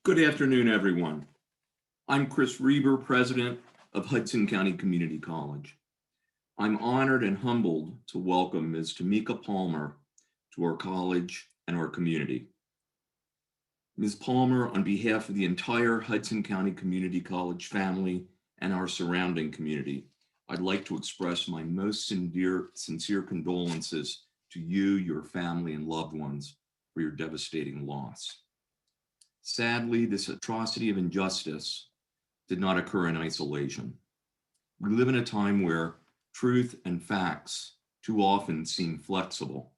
Good afternoon, everyone. I'm Chris Reber, president of Hudson County Community College. I'm honored and humbled to welcome Ms. Tamika Palmer to our college and our community. Ms. Palmer, on behalf of the entire Hudson County Community College family and our surrounding community, I'd like to express my most sincere condolences to you, your family, and loved ones for your devastating loss. Sadly, this atrocity of injustice did not occur in isolation. We live in a time where truth and facts too often seem flexible,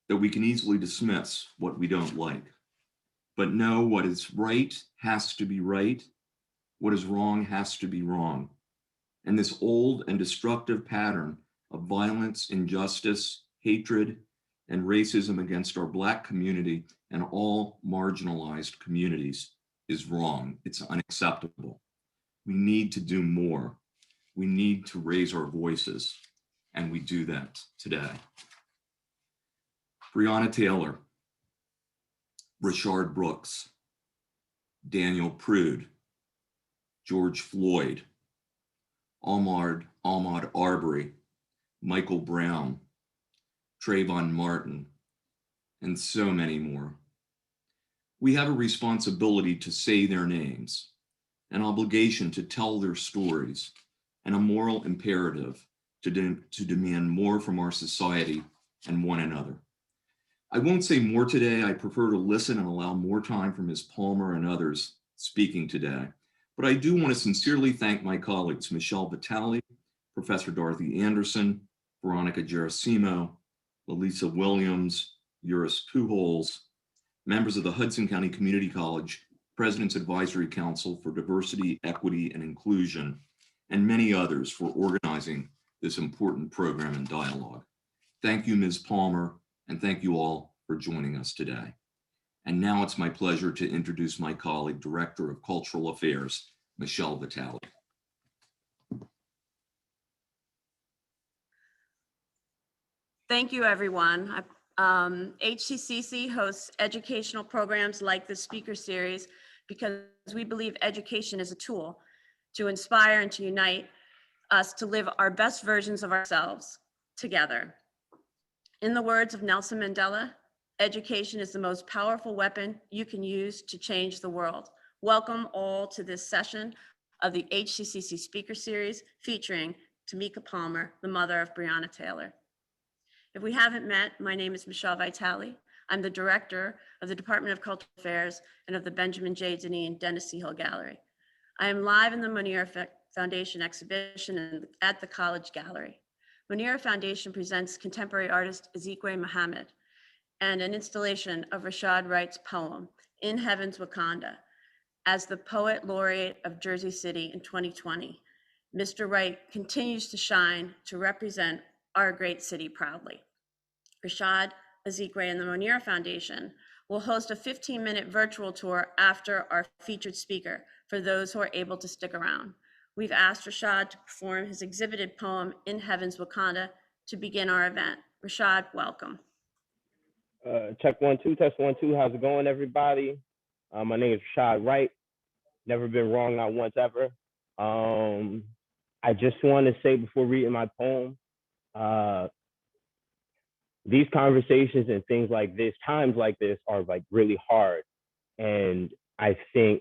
that we can easily dismiss what we don't like. But no, what is right has to be right. What is wrong has to be wrong. And this old and destructive pattern of violence, injustice, hatred, and racism against our Black community and all marginalized communities is wrong. It's unacceptable. We need to do more. We need to raise our voices, and we do that today. Breonna Taylor, Rashad Brooks, Daniel Prude, George Floyd, Ahmaud Arbery, Michael Brown, Trayvon Martin, and so many more. We have a responsibility to say their names, an obligation to tell their stories, and a moral imperative to demand more from our society and one another. I won't say more today. I prefer to listen and allow more time for Ms. Palmer and others speaking today. But I do want to sincerely thank my colleagues, Michelle Vitale, Professor Dorothy Anderson, Veronica Gerasimo, Elisa Williams, Eurus Pujols, members of the Hudson County Community College, President's Advisory Council for Diversity, Equity, and Inclusion, and many others for organizing this important program and dialogue. Thank you, Ms. Palmer, and thank you all for joining us today. And now it's my pleasure to introduce my colleague, Director of Cultural Affairs, Michelle Vitale. Thank you, everyone. HCCC hosts educational programs like the speaker series because we believe education is a tool to inspire and to unite us to live our best versions of ourselves together. In the words of Nelson Mandela, education is the most powerful weapon you can use to change the world. Welcome all to this session of the HCCC speaker series featuring Tamika Palmer, the mother of Breonna Taylor. If we haven't met, my name is Michelle Vitale. I'm the director of the Department of Cultural Affairs and of the Benjamin J. Dineen Dennis C. Hill Gallery. I am live in the Monira Foundation exhibition at the College Gallery. Monira Foundation presents contemporary artist Azikiwe Mohammed and an installation of Rashad Wright's poem, In Heaven's Wakanda, as the Poet Laureate of Jersey City in 2020. Mr. Wright continues to shine to represent our great city proudly. Rashad, Azikiwe, and the Monira Foundation will host a 15-minute virtual tour after our featured speaker for those who are able to stick around. We've asked Rashad to perform his exhibited poem, In Heaven's Wakanda, to begin our event. Rashad, welcome. Check 1, 2, test 1, 2. How's it going, everybody? My name is Rashad Wright. Never been wrong, not once ever. I just want to say before reading my poem, these conversations and things like this, times like this, are like really hard. And I think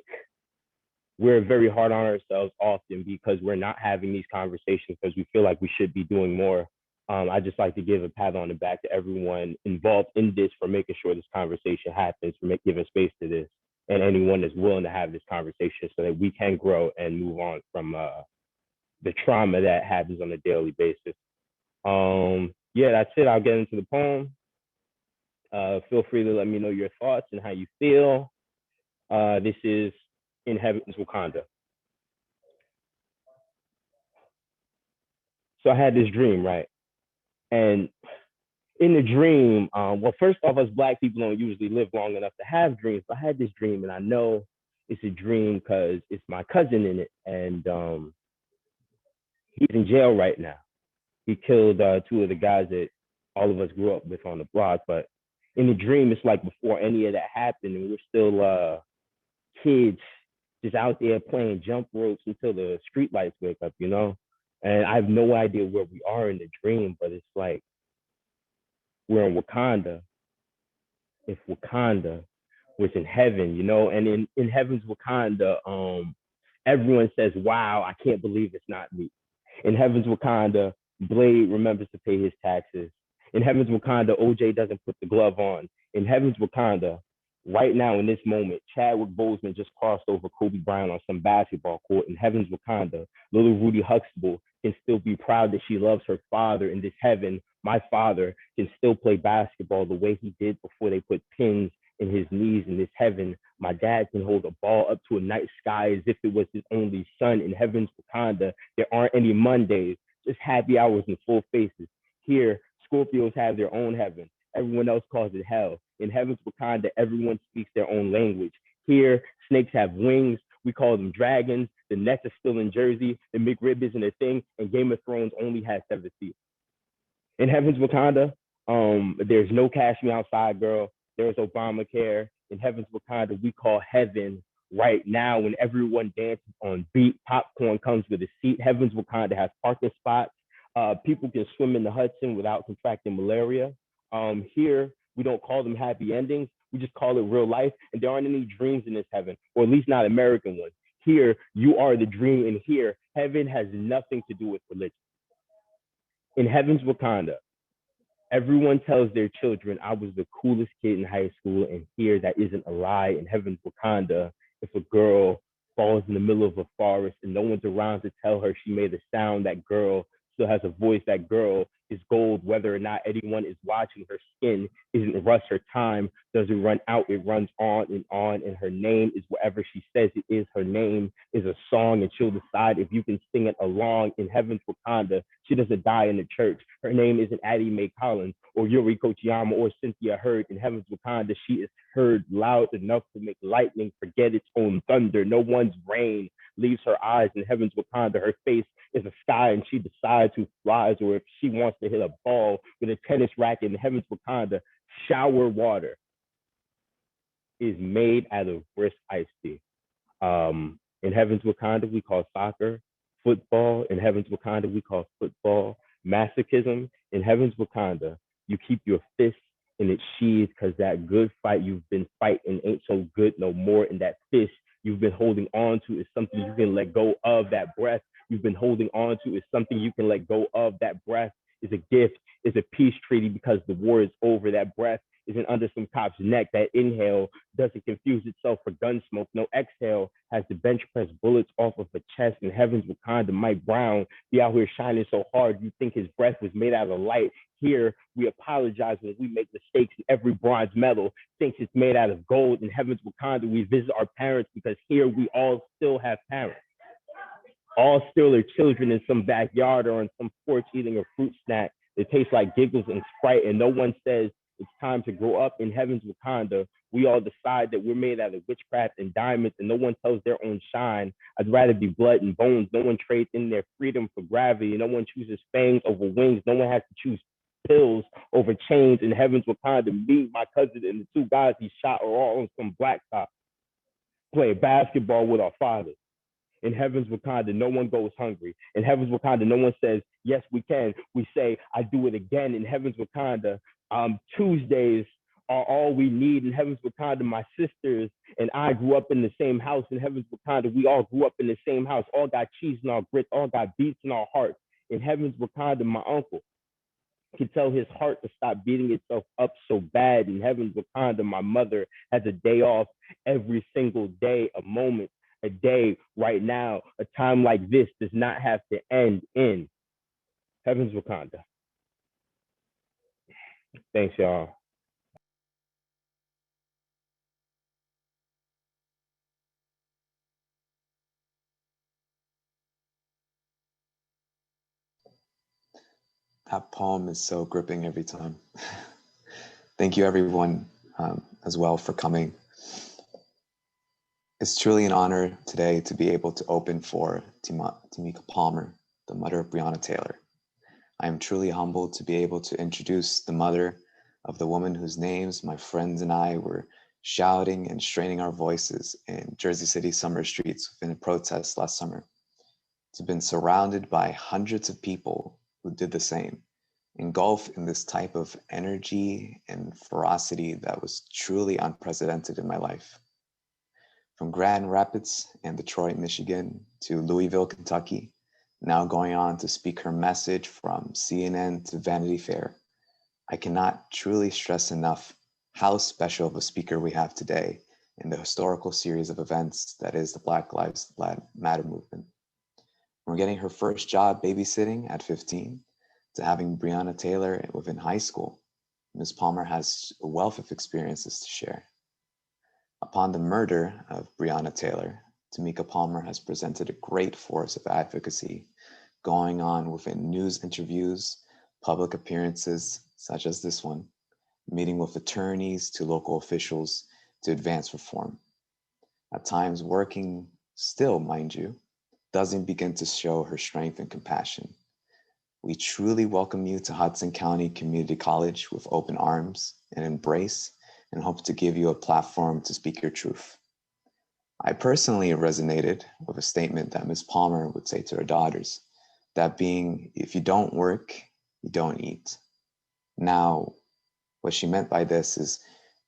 we're very hard on ourselves often because we're not having these conversations because we feel like we should be doing more. I just like to give a pat on the back to everyone involved in this for making sure this conversation happens, for giving space to this, and anyone that's willing to have this conversation so that we can grow and move on from the trauma that happens on a daily basis. Yeah, that's it. I'll get into the poem. Feel free to let me know your thoughts and how you feel. This is In Heaven's Wakanda. So I had this dream, right? And in the dream, well, first off, us Black people don't usually live long enough to have dreams, but I had this dream, and I know it's a dream because it's my cousin in it, and he's in jail right now. He killed 2 of the guys that all of us grew up with on the block, but in the dream, it's like before any of that happened, and we're still kids just out there playing jump ropes until the street lights wake up, you know? And I have no idea where we are in the dream, but it's like we're in Wakanda. If Wakanda was in heaven, you know, and in heaven's Wakanda, everyone says, wow, I can't believe it's not me. In heaven's Wakanda, Blade remembers to pay his taxes. In heaven's Wakanda, OJ doesn't put the glove on. In heaven's Wakanda, right now in this moment, Chadwick Boseman just crossed over Kobe Bryant on some basketball court. In heaven's Wakanda, little Rudy Huxtable can still be proud that she loves her father. In this heaven, my father can still play basketball the way he did before they put pins in his knees. In this heaven, my dad can hold a ball up to a night sky as if it was his only son. In heaven's Wakanda, there aren't any Mondays, just happy hours and full faces. Here, Scorpios have their own heaven. Everyone else calls it hell. In heaven's Wakanda, everyone speaks their own language. Here, snakes have wings. We call them dragons. The Nets are still in Jersey. The McRib isn't a thing. And Game of Thrones only has 7 seasons. In heaven's Wakanda, there's no Cash Me Outside Girl. There's Obamacare. In heaven's Wakanda, we call heaven right now when everyone dances on beat. Popcorn comes with a seat. Heaven's Wakanda has parking spots. People can swim in the Hudson without contracting malaria. Here, we don't call them happy endings. We just call it real life. And there aren't any dreams in this heaven, or at least not American ones. Here, you are the dream. And here, heaven has nothing to do with religion. In heaven's Wakanda, everyone tells their children, I was the coolest kid in high school. And here, that isn't a lie. In heaven's Wakanda, if a girl falls in the middle of a forest and no one's around to tell her she made a sound, that girl still has a voice. That girl is gold, whether or not anyone is watching. Her skin isn't rust. Her time doesn't run out. It runs on. And her name is whatever she says it is. Her name is a song, and she'll decide if you can sing it along. In heaven's Wakanda, she doesn't die in the church. Her name isn't Addie Mae Collins or Yuri Kochiyama or Cynthia Hurd. In heaven's Wakanda, she is heard loud enough to make lightning forget its own thunder. No one's rain leaves her eyes. In heaven's Wakanda, her face is a sky, and she decides who flies, or if she wants to hit a ball with a tennis racket. In heaven's Wakanda, shower water is made out of brisk iced tea. In heaven's Wakanda, we call soccer football. In heaven's Wakanda, we call football masochism. In heaven's Wakanda, you keep your fist in its sheath because that good fight you've been fighting ain't so good no more. And that fist you've been holding on to is something you can let go of. That breath you've been holding on to is something you can let go of. That breath is a gift, is a peace treaty because the war is over. That breath isn't under some cop's neck. That inhale doesn't confuse itself for gun smoke. No exhale has to bench press bullets off of a chest. In heaven's Wakanda, Mike Brown be out here shining so hard you think his breath was made out of light. Here, we apologize when we make mistakes, and every bronze medal thinks it's made out of gold. In heaven's Wakanda, we visit our parents because here we all still have parents. All still are children in some backyard or on some porch eating a fruit snack that tastes like giggles and Sprite, and no one says it's time to grow up. In heaven's Wakanda, we all decide that we're made out of witchcraft and diamonds, and no one tells their own shine. I'd rather be blood and bones. No one trades in their freedom for gravity. No one chooses fangs over wings. No one has to choose pills over chains. In heaven's Wakanda, me, my cousin, and the 2 guys he shot are all on some blacktop playing basketball with our fathers. In heaven's Wakanda, no one goes hungry. In heaven's Wakanda, no one says, yes, we can. We say, I do it again. In heaven's Wakanda, Tuesdays are all we need. In heaven's Wakanda, my sisters and I grew up in the same house. In heaven's Wakanda, we all grew up in the same house. All got cheese in our grits, all got beats in our hearts. In heaven's Wakanda, my uncle can tell his heart to stop beating itself up so bad. In heaven's Wakanda, my mother has a day off every single day, a moment, a day right now. A time like this does not have to end in heaven's Wakanda. Thanks, y'all. That poem is so gripping every time. Thank you, everyone, as well, for coming. It's truly an honor today to be able to open for Tamika Palmer, the mother of Breonna Taylor. I am truly humbled to be able to introduce the mother of the woman whose names my friends and I were shouting and straining our voices in Jersey City summer streets within a protest last summer, to been surrounded by hundreds of people who did the same, engulfed in this type of energy and ferocity that was truly unprecedented in my life. From Grand Rapids and Detroit, Michigan, to Louisville, Kentucky, now going on to speak her message from CNN to Vanity Fair, I cannot truly stress enough how special of a speaker we have today in the historical series of events that is the Black Lives Matter movement. From getting her first job babysitting at 15 to having Breonna Taylor within high school, Ms. Palmer has a wealth of experiences to share. Upon the murder of Breonna Taylor, Tamika Palmer has presented a great force of advocacy going on within news interviews, public appearances such as this one, meeting with attorneys to local officials to advance reform. At times working still, mind you, doesn't begin to show her strength and compassion. We truly welcome you to Hudson County Community College with open arms and embrace, and hope to give you a platform to speak your truth. I personally resonated with a statement that Ms. Palmer would say to her daughters, that being, if you don't work, you don't eat. Now, what she meant by this is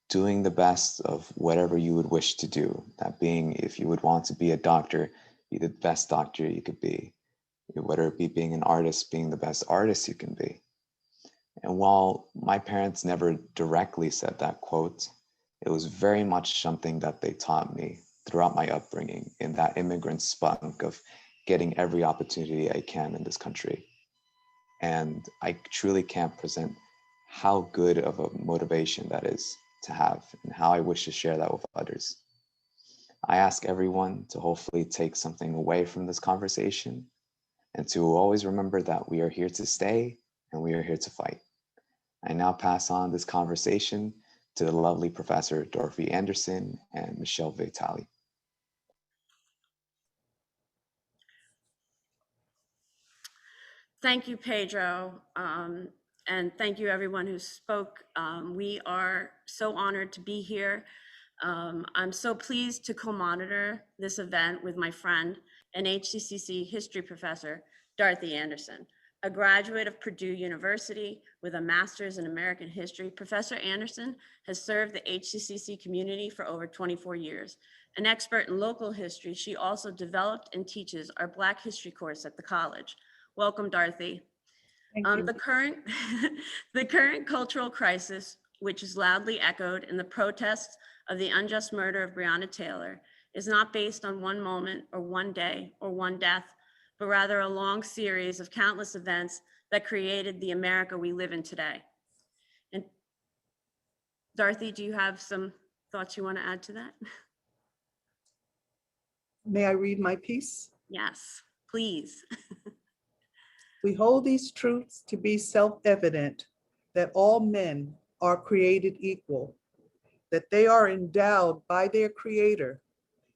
doing the best of whatever you would wish to do. That being, if you would want to be a doctor, be the best doctor you could be. Whether it be being an artist, being the best artist you can be. And while my parents never directly said that quote, it was very much something that they taught me throughout my upbringing in that immigrant spunk of getting every opportunity I can in this country. And I truly can't present how good of a motivation that is to have and how I wish to share that with others. I ask everyone to hopefully take something away from this conversation and to always remember that we are here to stay and we are here to fight. I now pass on this conversation to the lovely Professor Dorothy Anderson and Michelle Vitale. Thank you, Pedro. And thank you everyone who spoke. We are so honored to be here. I'm so pleased to co-monitor this event with my friend and HCCC history professor, Dorothy Anderson, a graduate of Purdue University with a master's in American history. Professor Anderson has served the HCCC community for over 24 years. An expert in local history, she also developed and teaches our Black history course at the college. Welcome, Dorothy. The current, the current cultural crisis, which is loudly echoed in the protests of the unjust murder of Breonna Taylor, is not based on one moment or one day or one death, but rather a long series of countless events that created the America we live in today. And Dorothy, do you have some thoughts you want to add to that? May I read my piece? Yes, please. We hold these truths to be self-evident, that all men are created equal, that they are endowed by their Creator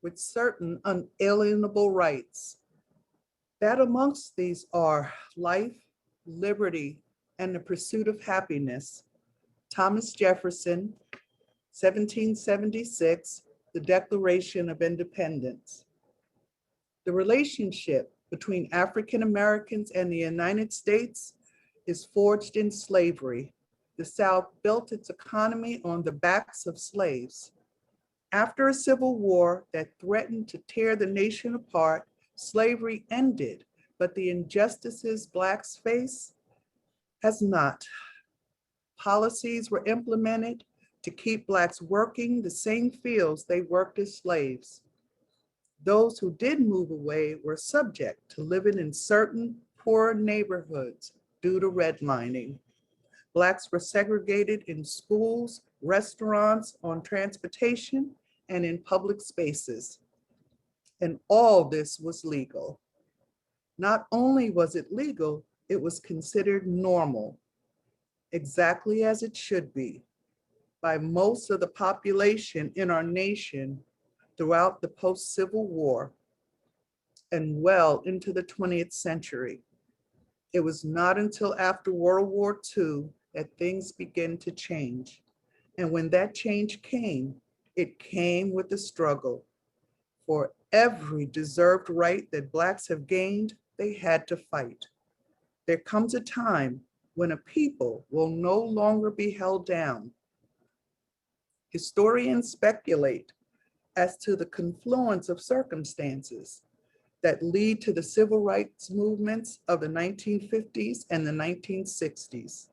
with certain unalienable rights, that amongst these are life, liberty, and the pursuit of happiness. Thomas Jefferson, 1776, the Declaration of Independence. The relationship between African Americans and the United States is forged in slavery. The South built its economy on the backs of slaves. After a civil war that threatened to tear the nation apart, slavery ended, but the injustices Blacks face has not. Policies were implemented to keep Blacks working the same fields they worked as slaves. Those who did move away were subject to living in certain poor neighborhoods due to redlining. Blacks were segregated in schools, restaurants, on transportation, and in public spaces. And all this was legal. Not only was it legal, it was considered normal, exactly as it should be, by most of the population in our nation throughout the post-Civil War and well into the 20th century. It was not until after World War II that things began to change. And when that change came, It came with the struggle. For every deserved right that Blacks have gained, they had to fight. There comes a time when a people will no longer be held down. Historians speculate as to the confluence of circumstances that lead to the civil rights movements of the 1950s and the 1960s.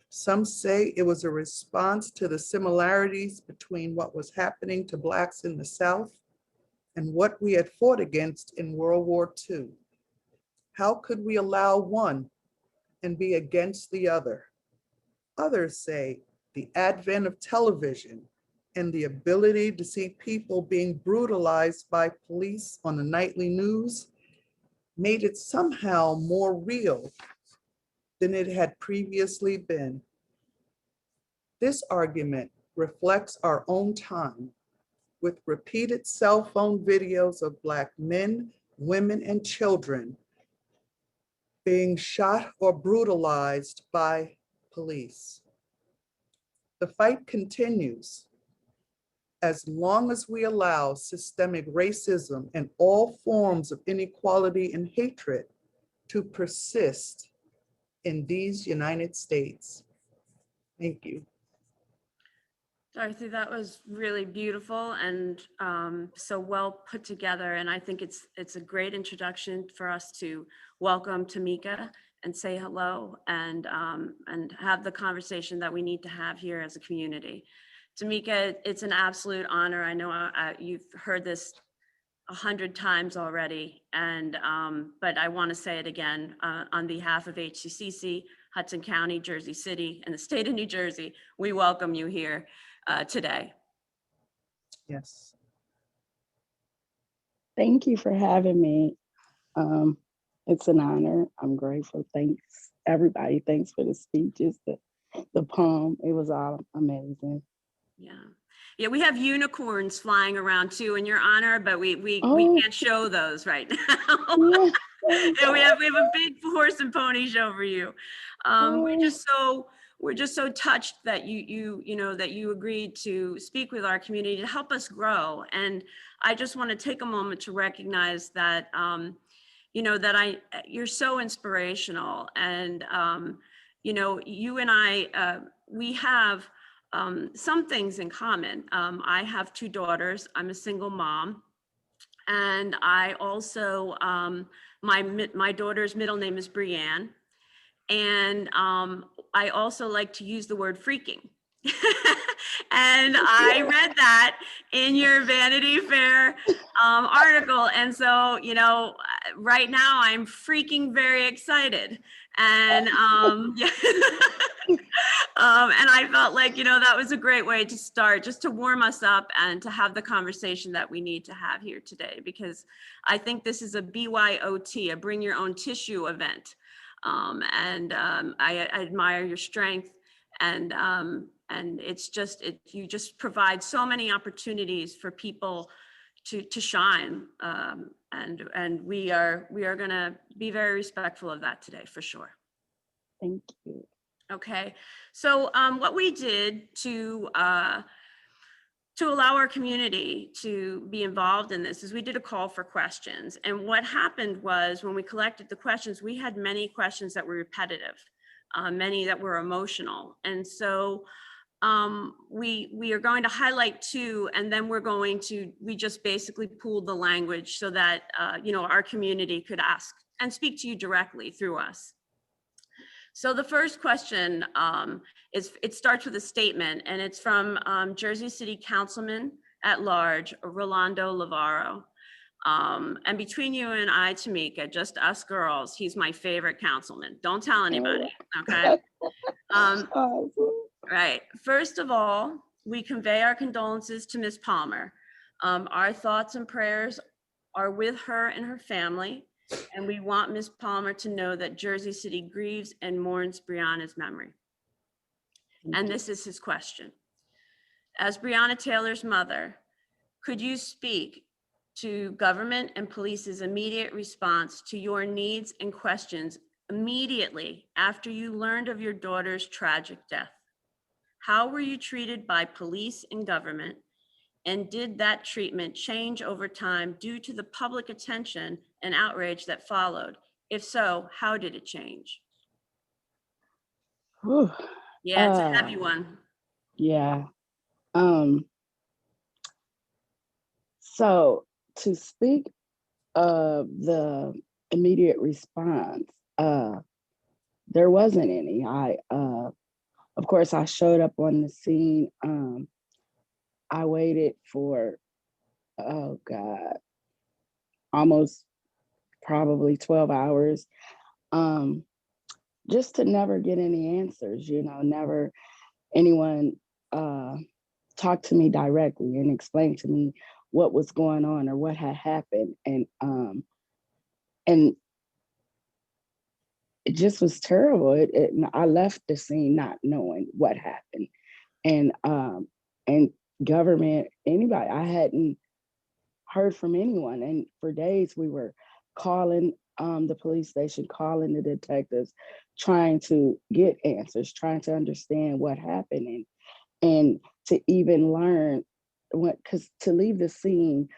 Some say it was a response to the similarities between what was happening to Blacks in the South and what we had fought against in World War II. How could we allow one and be against the other? Others say the advent of television and the ability to see people being brutalized by police on the nightly news made it somehow more real than it had previously been. This argument reflects our own time, with repeated cell phone videos of Black men, women, and children being shot or brutalized by police. The fight continues. As long as we allow systemic racism and all forms of inequality and hatred to persist in these United States. Thank you. Dorothy, that was really beautiful and so well put together. And I think it's a great introduction for us to welcome Tamika and say hello and have the conversation that we need to have here as a community. Tamika, it's an absolute honor. I know you've heard this 100 times already, and but I want to say it again on behalf of HCCC, Hudson County, Jersey City, and the state of New Jersey. We welcome you here today. Yes. Thank you for having me. It's an honor. I'm grateful. Thanks, everybody. Thanks for the speeches, the poem. It was all amazing. Yeah, we have unicorns flying around too in your honor, but we can't show those right now. Yeah. And we have a big horse and pony show for you. We're just so touched that you agreed to speak with our community to help us grow. And I just want to take a moment to recognize that you're so inspirational, and you and I we have some things in common. I have two daughters. I'm a single mom, and I also my daughter's middle name is Breonna, and I also like to use the word freaking. And I read that in your Vanity Fair article, and so right now I'm freaking very excited, and and I felt like, that was a great way to start, just to warm us up and to have the conversation that we need to have here today, because I think this is a BYOT, a bring your own tissue event. I admire your strength, and you just provide so many opportunities for people to shine. And we are gonna be very respectful of that today, for sure. Thank you. Okay, so what we did to allow our community to be involved in this is we did a call for questions. And what happened was, when we collected the questions, we had many questions that were repetitive, many that were emotional. And so we are going to highlight two, and then we just basically pooled the language so that our community could ask and speak to you directly through us. So the first question it starts with a statement, and it's from Jersey City Councilman at Large, Rolando Lavaro. And between you and I, Tamika, just us girls, he's my favorite councilman. Don't tell anybody, okay? Right. First of all, we convey our condolences to Ms. Palmer. Our thoughts and prayers are with her and her family. And we want Ms. Palmer to know that Jersey City grieves and mourns Breonna's memory. And this is his question. As Breonna Taylor's mother, could you speak to government and police's immediate response to your needs and questions immediately after you learned of your daughter's tragic death? How were you treated by police and government? And did that treatment change over time due to the public attention and outrage that followed? If so, how did it change? Whew. Yeah, it's a heavy one. Yeah. So to speak of the immediate response, there wasn't any. Of course, I showed up on the scene. I waited for, oh God, almost probably 12 hours, just to never get any answers, never anyone talk to me directly and explain to me what was going on or what had happened. And it just was terrible. I left the scene not knowing what happened. And government, anybody, I hadn't heard from anyone. And for days we were calling the police station, calling the detectives, trying to get answers, trying to understand what happened, and to even learn because to leave the scene,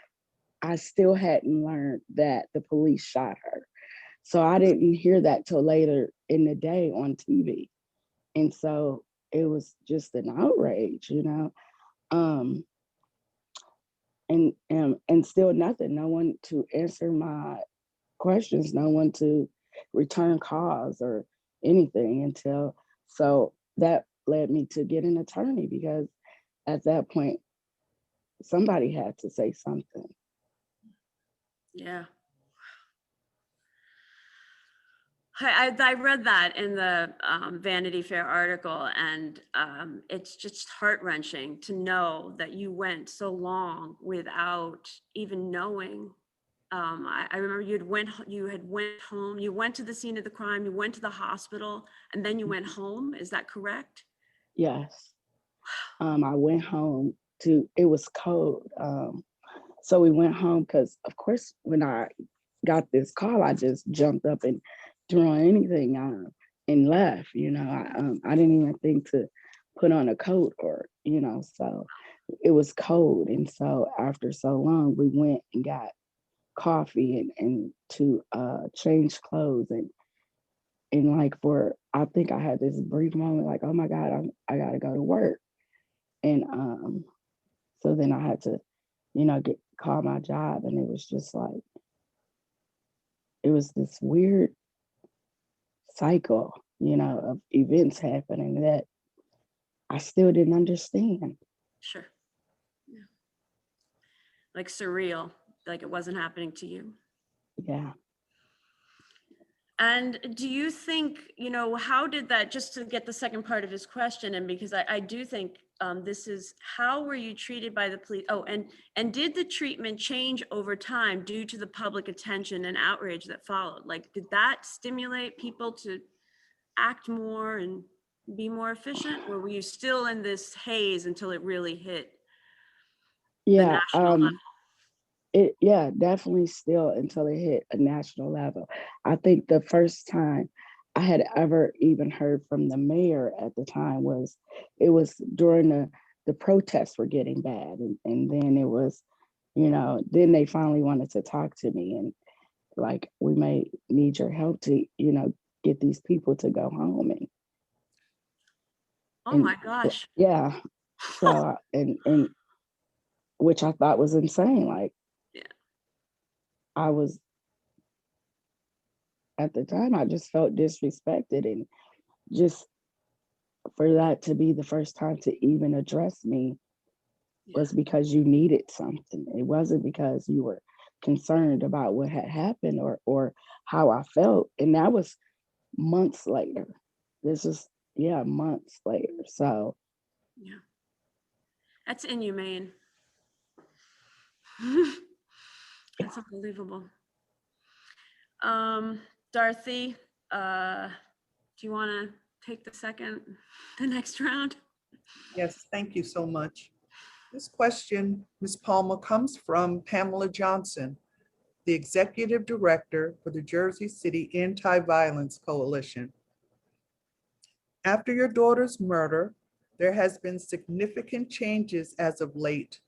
I still hadn't learned that the police shot her. So I didn't hear that till later in the day on TV. And so it was just an outrage, and still nothing, no one to answer my questions, no one to return calls or anything until, so that led me to get an attorney because at that point, somebody had to say something. Yeah. I read that in the Vanity Fair article, and it's just heart-wrenching to know that you went so long without even knowing. I remember you had went home, you went to the scene of the crime, you went to the hospital, and then you went home. Is that correct? Yes. I went home it was cold. So we went home because, of course, when I got this call, I just jumped up and threw on anything and left. I didn't even think to put on a coat or, so it was cold. And so after so long, we went and got coffee and to change clothes and like I think I had this brief moment like, oh my God, I gotta go to work. And so then I had to, call my job, and it was just like, it was this weird cycle, of events happening that I still didn't understand. Sure. Yeah. Like surreal, like it wasn't happening to you. Yeah. And do you think, how did that, just to get the second part of his question, and because I do think this is, how were you treated by the police? Oh, and did the treatment change over time due to the public attention and outrage that followed? Like, did that stimulate people to act more and be more efficient? Or were you still in this haze until it really hit the Yeah. national level? Definitely still until it hit a national level. I think the first time I had ever even heard from the mayor at the time was during the protests were getting bad. And then it was, then they finally wanted to talk to me and like, we may need your help to, get these people to go home. Oh my gosh. Yeah. So, and which I thought was insane. Like, yeah. I was, at the time, I just felt disrespected, and just for that to be the first time to even address me was because you needed something. It wasn't because you were concerned about what had happened or how I felt. And that was months later. This is, months later. So. Yeah. That's inhumane. That's unbelievable. Dorothy, do you want to take the next round? Yes, thank you so much. This question, Ms. Palmer, comes from Pamela Johnson, the Executive Director for the Jersey City Anti-Violence Coalition. After your daughter's murder, there has been significant changes as of late.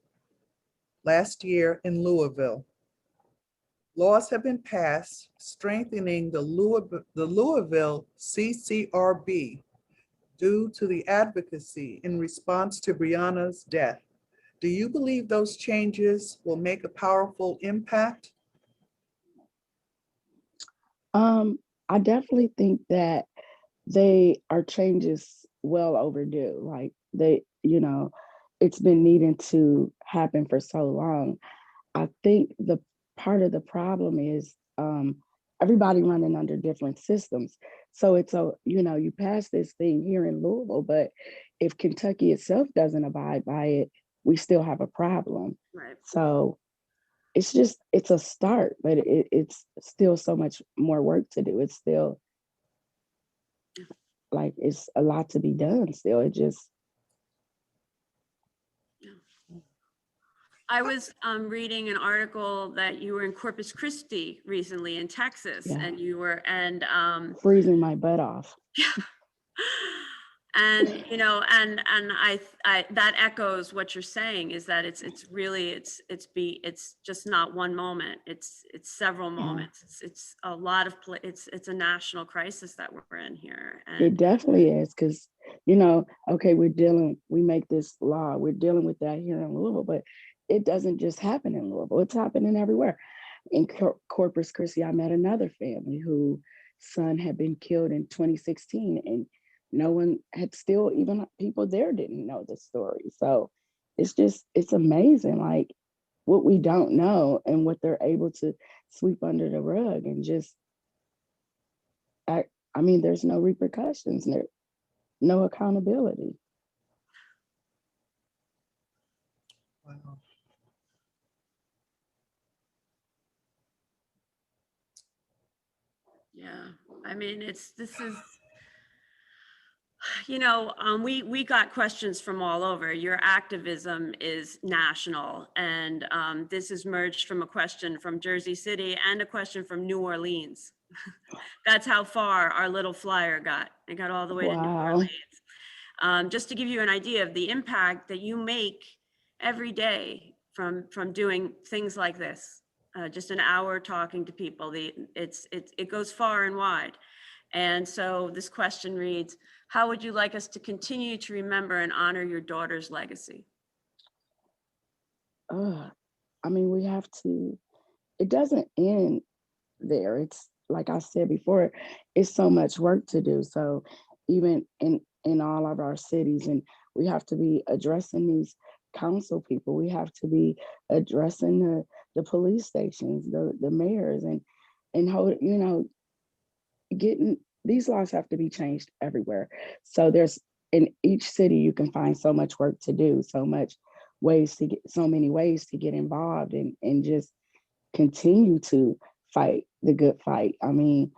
last year in Louisville. Laws have been passed strengthening the Louisville CCRB due to the advocacy in response to Breonna's death. Do you believe those changes will make a powerful impact? I definitely think that they are changes well overdue. Like it's been needing to happen for so long. I think the part of the problem is everybody running under different systems. So you pass this thing here in Louisville, but if Kentucky itself doesn't abide by it, we still have a problem. Right. So it's a start, but it's still so much more work to do. It's still like it's a lot to be done still. I was reading an article that you were in Corpus Christi recently in Texas, Yeah. and you were freezing my butt off. And I that echoes what you're saying, is that it's just not one moment. It's several moments. It's a lot of it's a national crisis that we're in here. And it definitely is, because okay, we make this law, we're dealing with that here in Louisville, but it doesn't just happen in Louisville. It's happening everywhere. In Corpus Christi, I met another family whose son had been killed in 2016, and no one had still, even people there didn't know the story. So it's amazing, like what we don't know and what they're able to sweep under the rug and just act. I mean, there's no repercussions, no accountability. Wow. yeah, I mean, we got questions from all over. Your activism is national, and this is merged from a question from Jersey City and a question from New Orleans. That's how far our little flyer got. It got all the way to New Orleans. Just to give you an idea of the impact that you make every day from doing things like this. Just an hour talking to people. It goes far and wide. And so this question reads, how would you like us to continue to remember and honor your daughter's legacy? I mean, we have to, it doesn't end there. It's like I said before, it's so much work to do. So even in all of our cities, and we have to be addressing these council people, we have to be addressing the police stations, the mayors, and how, getting these laws have to be changed everywhere. So there's in each city you can find so much work to do, so many ways to get involved and just continue to fight the good fight. I mean,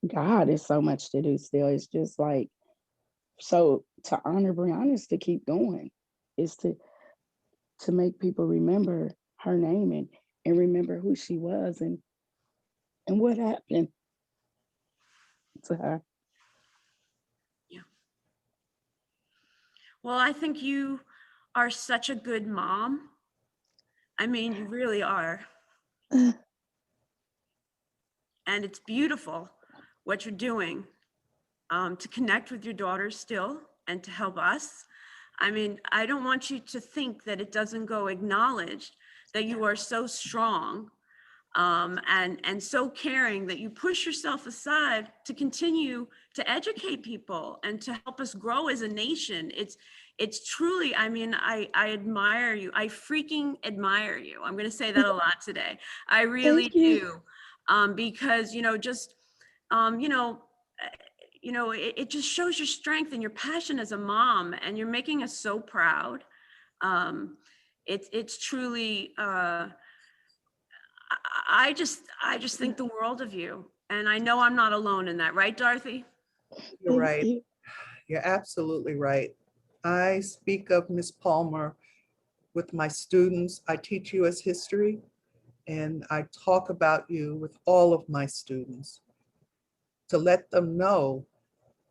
God, it's so much to do still. It's just like, so to honor Breonna is to keep going, is to make people remember her name and remember who she was and what happened to her. Yeah. Well, I think you are such a good mom. I mean, you really are. And it's beautiful what you're doing to connect with your daughter still and to help us. I mean, I don't want you to think that it doesn't go acknowledged that you are so strong and so caring that you push yourself aside to continue to educate people and to help us grow as a nation. It's truly, I mean, I admire you. I freaking admire you. I'm going to say that a lot today. I really do. Because, it just shows your strength and your passion as a mom, and you're making us so proud. It's truly, I just think the world of you. And I know I'm not alone in that, right, Dorothy? You're right. You're absolutely right. I speak of Ms. Palmer with my students. I teach US history, and I talk about you with all of my students to let them know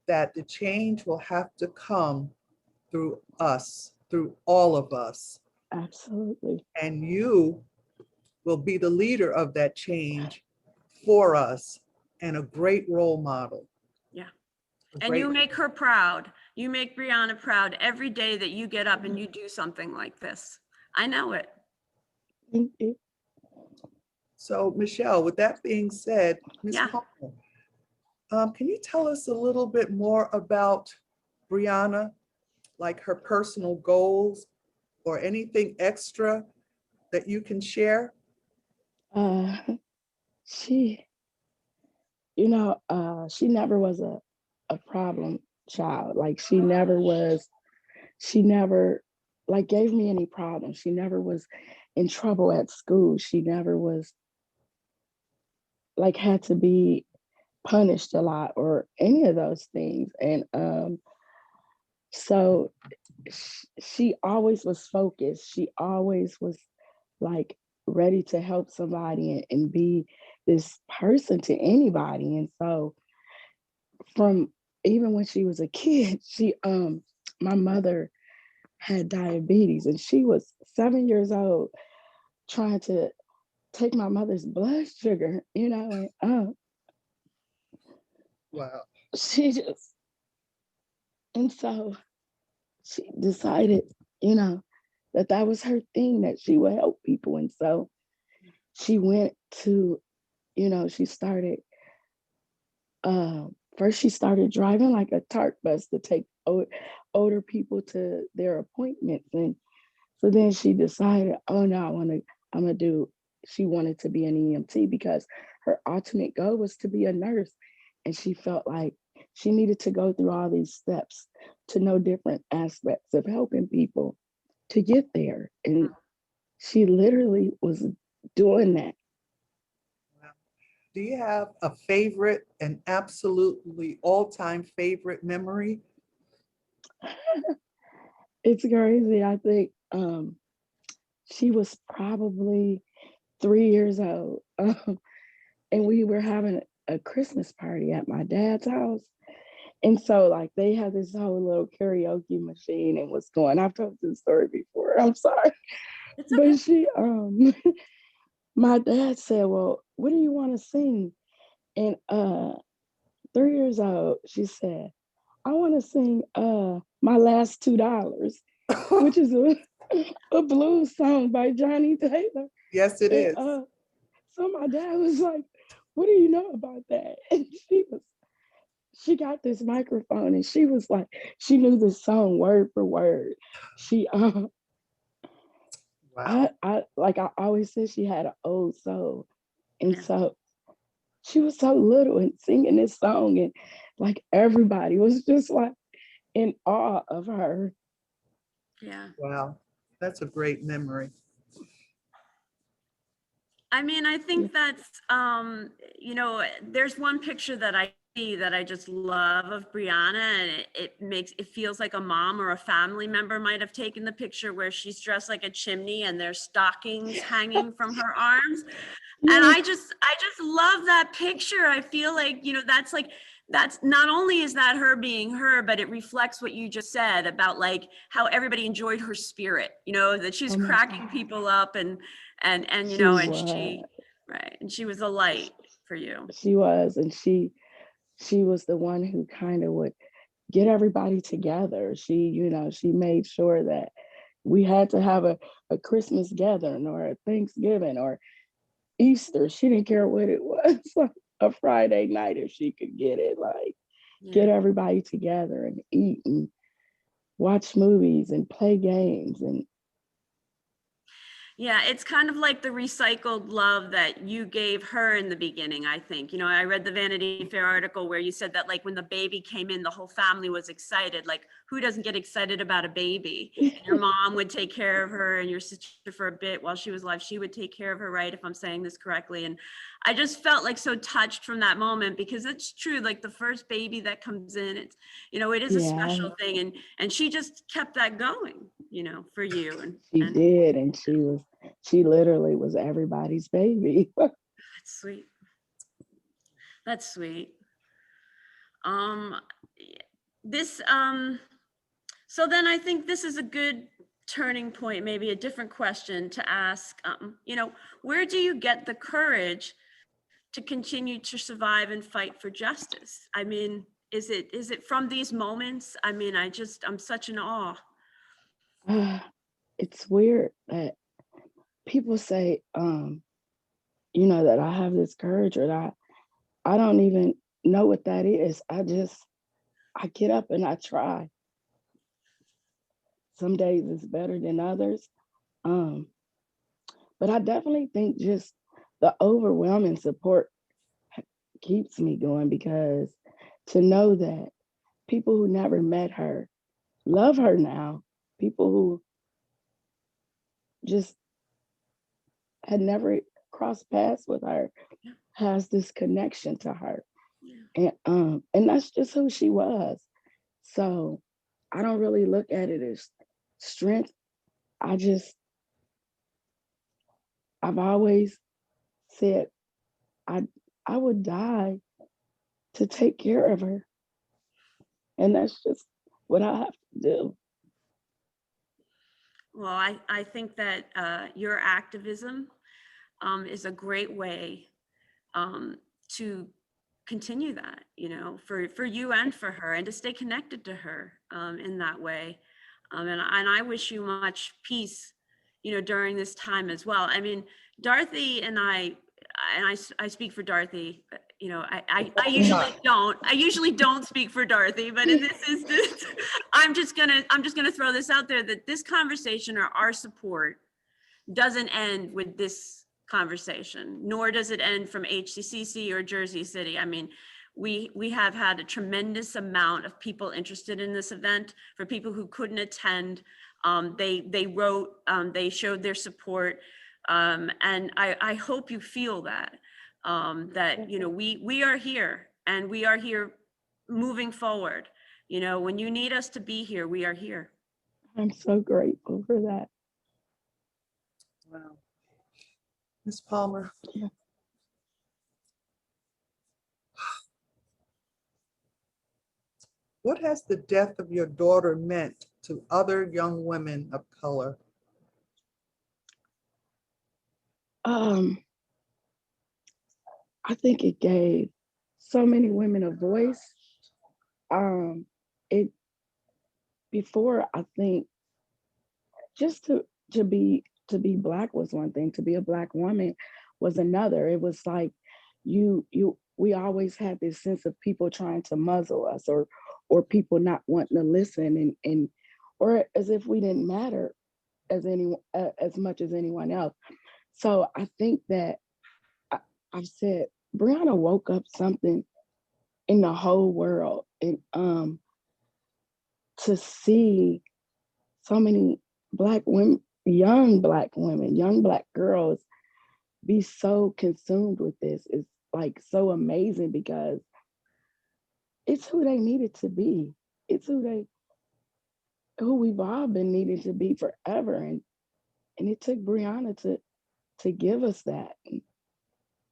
that the change will have to come through us, through all of us. Absolutely. And you will be the leader of that change for us and a great role model. Yeah. A And you great- make her proud. You make Breonna proud every day that you get up and you do something like this. I know it. Thank you. So Michelle, with that being said, Ms. Yeah. Palmer, can you tell us a little bit more about Breonna, like her personal goals or anything extra that you can share? She, she never was a problem child. Like she never like gave me any problems. She never was in trouble at school. She never was like had to be punished a lot or any of those things. And so she always was focused. She always was like ready to help somebody and be this person to anybody. And so from even when she was a kid, my mother had diabetes and she was 7 years old trying to take my mother's blood sugar, and Wow. and so she decided, that was her thing, that she would help people. And so she went to, she started, first she started driving like a TARC bus to take older people to their appointments. And so then she decided, oh no, she wanted to be an EMT because her ultimate goal was to be a nurse. And she felt like she needed to go through all these steps to know different aspects of helping people to get there. And she literally was doing that. Do you have a favorite, an absolutely all-time favorite memory? It's crazy. I think she was probably 3 years old. And we were having a Christmas party at my dad's house. And so like they had this whole little karaoke machine and was going, I've told this story before, I'm sorry. It's okay. But she, my dad said, well, what do you want to sing? And 3 years old, she said, I want to sing My Last $2, which is a blues song by Johnny Taylor. Yes, it is. So my dad was like, what do you know about that? And she got this microphone and she was like, she knew this song word for word. She Wow. I always said she had an old soul. And Yeah. so she was so little and singing this song, and like everybody was just like in awe of her. Yeah. Wow. That's a great memory. I mean, I think that's, there's one picture that I see that I just love of Breonna, and it feels like a mom or a family member might have taken the picture, where she's dressed like a chimney and there's stockings hanging from her arms. And I just love that picture. I feel like, that's not only is that her being her, but it reflects what you just said about like how everybody enjoyed her spirit, that she's cracking people up and she right. And she was a light for you. She was, and she was the one who kind of would get everybody together. She made sure that we had to have a Christmas gathering or a Thanksgiving or Easter. She didn't care what it was, like a Friday night if she could get it, like get everybody together and eat and watch movies and play games. And yeah, it's kind of like the recycled love that you gave her in the beginning, I think. I read the Vanity Fair article where you said that like when the baby came in, the whole family was excited. Like who doesn't get excited about a baby? And your mom would take care of her, and your sister for a bit while she was alive, she would take care of her, right? If I'm saying this correctly. And I just felt like so touched from that moment, because it's true, like the first baby that comes in, it's, it is a special thing. And she just kept that going, for you. And she did, and she literally was everybody's baby. That's sweet. That's sweet. So then I think this is a good turning point, maybe a different question to ask, where do you get the courage to continue to survive and fight for justice? I mean, is it from these moments? I mean, I'm such in awe. It's weird that people say, that I have this courage, or that I don't even know what that is. I get up and I try. Some days it's better than others. But I definitely think just the overwhelming support keeps me going, because to know that people who never met her love her now, people who just had never crossed paths with her has this connection to her. And that's just who she was. So I don't really look at it as strength. I've always said I would die to take care of her. And that's just what I have to do. Well, I think that your activism is a great way to continue that, for you and for her, and to stay connected to her in that way. And I wish you much peace, during this time as well. I mean, Dorothy and I speak for Dorothy, I usually don't speak for Dorothy, but in this instance, I'm just gonna throw this out there, that this conversation, or our support, doesn't end with this conversation, nor does it end from HCCC or Jersey City. I mean, we have had a tremendous amount of people interested in this event. For people who couldn't attend, they wrote, they showed their support, and I hope you feel that we are here, and we are here moving forward. When you need us to be here, we are here. I'm so grateful for that. Wow. Ms. Palmer. Yeah. What has the death of your daughter meant to other young women of color? I think it gave so many women a voice. Before, I think just to be Black was one thing, to be a Black woman was another. It was like we always had this sense of people trying to muzzle us, or people not wanting to listen, and or as if we didn't matter as much as anyone else. So I think that I've said Breonna woke up something in the whole world, and to see so many Black women, young Black girls be so consumed with this is like so amazing, because it's who they needed to be. It's who we've all been needing to be forever. And it took Breonna to give us that.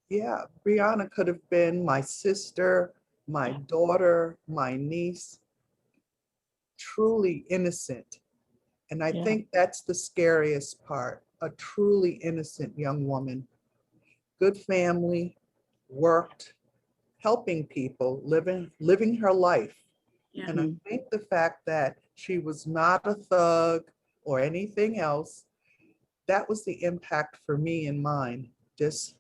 Yeah, Breonna could have been my sister, my daughter, my niece, truly innocent. And I think that's the scariest part, a truly innocent young woman. Good family, worked, helping people, living her life. Yeah. And I think the fact that she was not a thug or anything else, that was the impact for me and mine. Just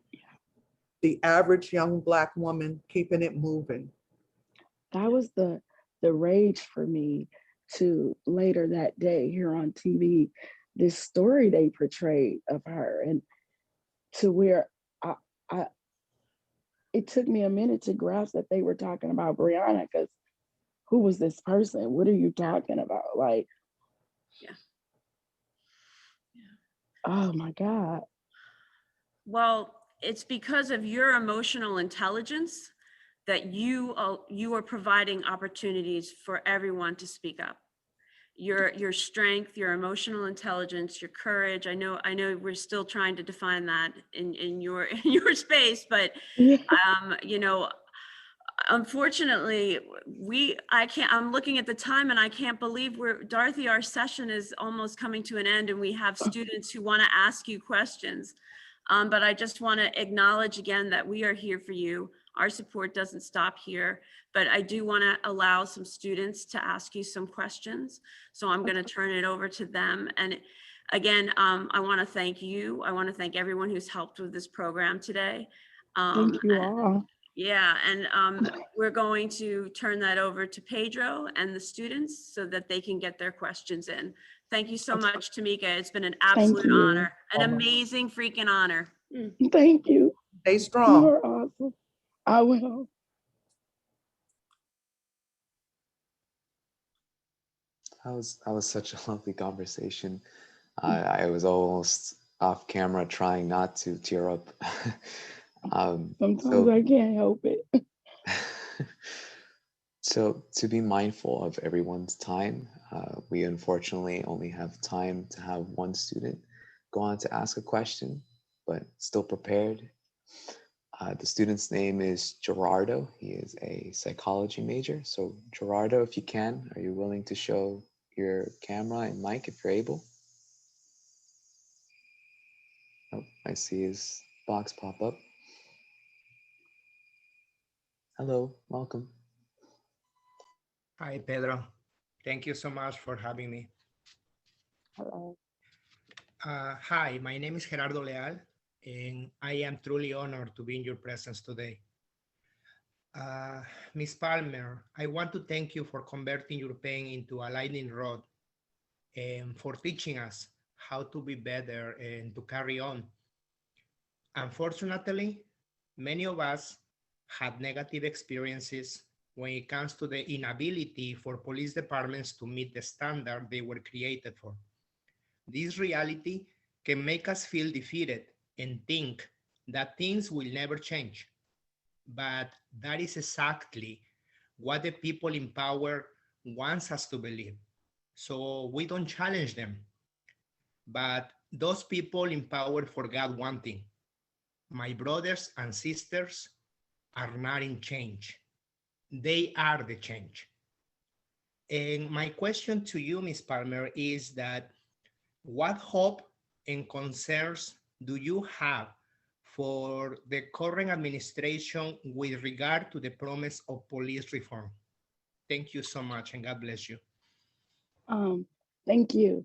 the average young Black woman keeping it moving. That was the rage for me, to later that day hear on TV this story they portrayed of her, and to where it took me a minute to grasp that they were talking about Breonna, because who was this person? What are you talking about? Like, oh my God. Well, it's because of your emotional intelligence that you are providing opportunities for everyone to speak up. Your strength, your emotional intelligence, your courage. I know we're still trying to define that in your space, but Unfortunately, I'm looking at the time and I can't believe Dorothy, our session is almost coming to an end and we have students who want to ask you questions. But I just want to acknowledge again that we are here for you. Our support doesn't stop here, but I do want to allow some students to ask you some questions. So I'm going to turn it over to them. And again, I want to thank you. I want to thank everyone who's helped with this program today. Thank you all. Yeah, and we're going to turn that over to Pedro and the students so that they can get their questions in. Thank you so much, Tamika. It's been an absolute honor, an amazing freaking honor. Thank you. Stay strong. You're awesome. I will. That was such a lovely conversation. I was almost off camera trying not to tear up. Sometimes I can't help it. So to be mindful of everyone's time, we unfortunately only have time to have one student go on to ask a question, but still prepared. The student's name is Gerardo. He is a psychology major. So Gerardo, if you can, are you willing to show your camera and mic if you're able? Oh, I see his box pop up. Hello, welcome. Hi, Pedro. Thank you so much for having me. Hello. Hi, my name is Gerardo Leal, and I am truly honored to be in your presence today. Ms. Palmer, I want to thank you for converting your pain into a lightning rod and for teaching us how to be better and to carry on. Unfortunately, many of us had negative experiences when it comes to the inability for police departments to meet the standard they were created for. This reality can make us feel defeated and think that things will never change. But that is exactly what the people in power wants us to believe. So we don't challenge them. But those people in power forgot one thing. My brothers and sisters are not in change. They are the change. And my question to you, Ms. Palmer, is that what hope and concerns do you have for the current administration with regard to the promise of police reform? Thank you so much, and God bless you. Thank you.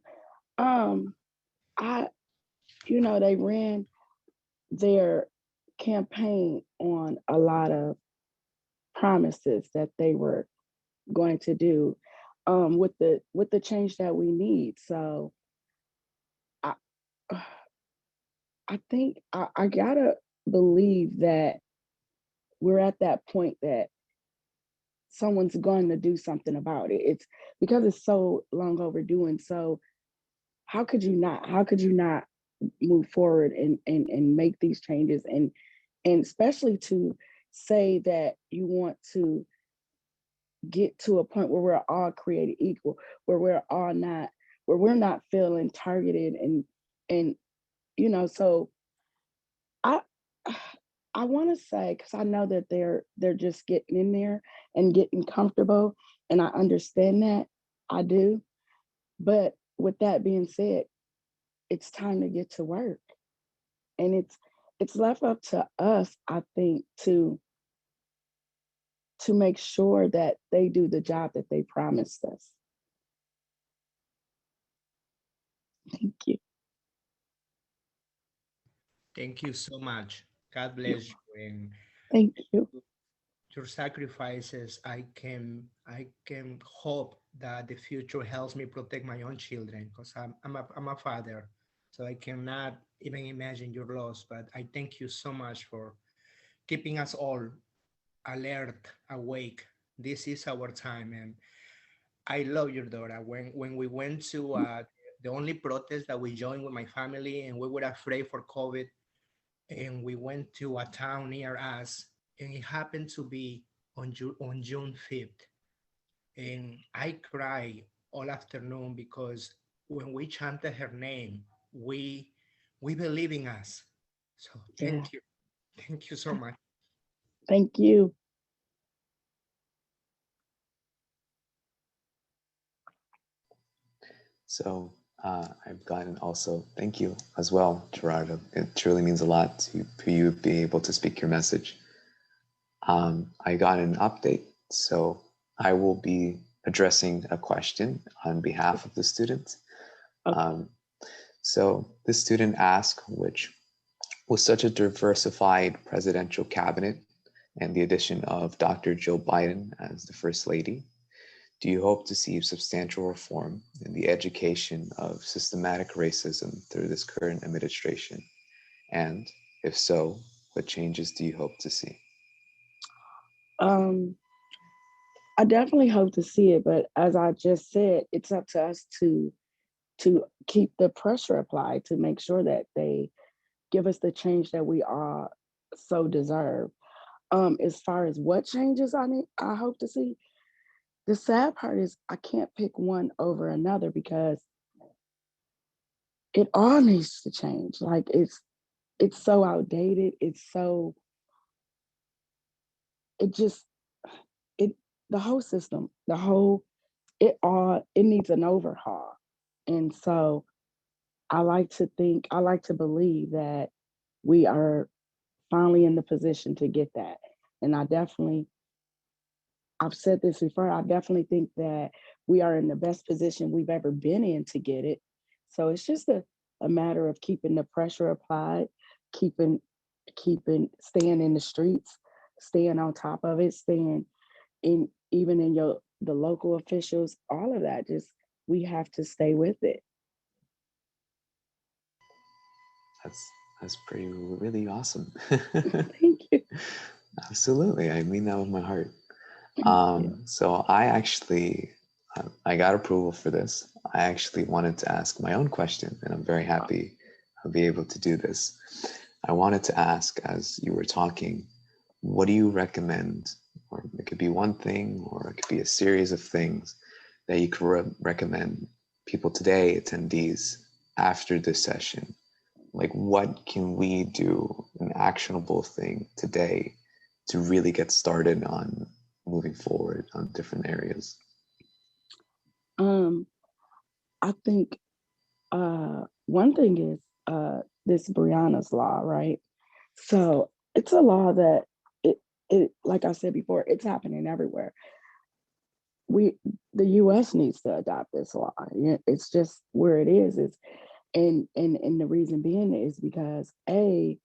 They ran their campaign on a lot of promises that they were going to do with the change that we need. So I think I gotta believe that we're at that point that someone's going to do something about it. It's because it's so long overdue. And so how could you not move forward and make these changes and especially to say that you want to get to a point where we're all created equal, where we're not feeling targeted and so I want to say, because I know that they're just getting in there and getting comfortable, and I understand that, I do. But with that being said, it's time to get to work, and it's left up to us, I think, to make sure that they do the job that they promised us. Thank you. Thank you so much. God bless you. And Thank you. your sacrifices, I can hope that the future helps me protect my own children, because I'm a father, so I cannot even imagine your loss. But I thank you so much for keeping us all alert, awake. This is our time, and I love your daughter. When we went to the only protest that we joined with my family, and we were afraid for COVID, and we went to a town near us, and it happened to be on June 5th. And I cried all afternoon because when we chanted her name, we believe in us. So thank you. Thank you so much. Thank you. So I've gotten also, thank you as well, Gerardo. It truly means a lot to for you be able to speak your message. I got an update, so I will be addressing a question on behalf of the students. Okay. So this student asked, which with such a diversified presidential cabinet and the addition of Dr. Jill Biden as the First Lady, do you hope to see substantial reform in the education of systematic racism through this current administration? And if so, what changes do you hope to see? I definitely hope to see it, but as I just said, it's up to us to keep the pressure applied to make sure that they give us the change that we all so deserve. As far as what changes I hope to see, the sad part is I can't pick one over another because it all needs to change. Like it's so outdated. It's so it just it the whole system, it needs an overhaul. And so I like to believe that we are finally in the position to get that. And I've said this before, I definitely think that we are in the best position we've ever been in to get it. So it's just a matter of keeping the pressure applied, keeping, staying in the streets, staying on top of it, staying in, even in the local officials, all of that, just, we have to stay with it. That's pretty really awesome. Thank you. Absolutely, I mean that with my heart. Thank you. So I got approval for this. I actually wanted to ask my own question, and I'm very happy I'll be able to do this. I wanted to ask, as you were talking, what do you recommend, or it could be one thing, or it could be a series of things that you could recommend people today, attendees, after this session? Like, what can we do, an actionable thing today to really get started on moving forward on different areas? I think one thing is this Breonna's law, right? So it's a law that it like I said before, it's happening everywhere. The U.S. needs to adopt this law. It's just where it is. And the reason being is because it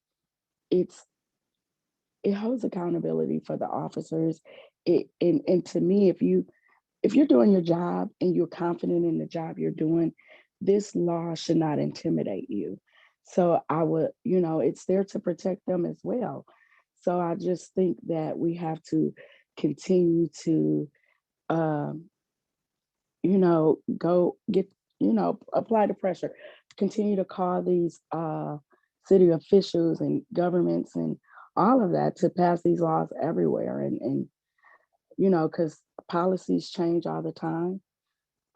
holds accountability for the officers. And to me, if you're doing your job and you're confident in the job you're doing, this law should not intimidate you. So it's there to protect them as well. So I just think that we have to continue to, go get, apply the pressure, continue to call these city officials and governments and all of that to pass these laws everywhere. And because policies change all the time.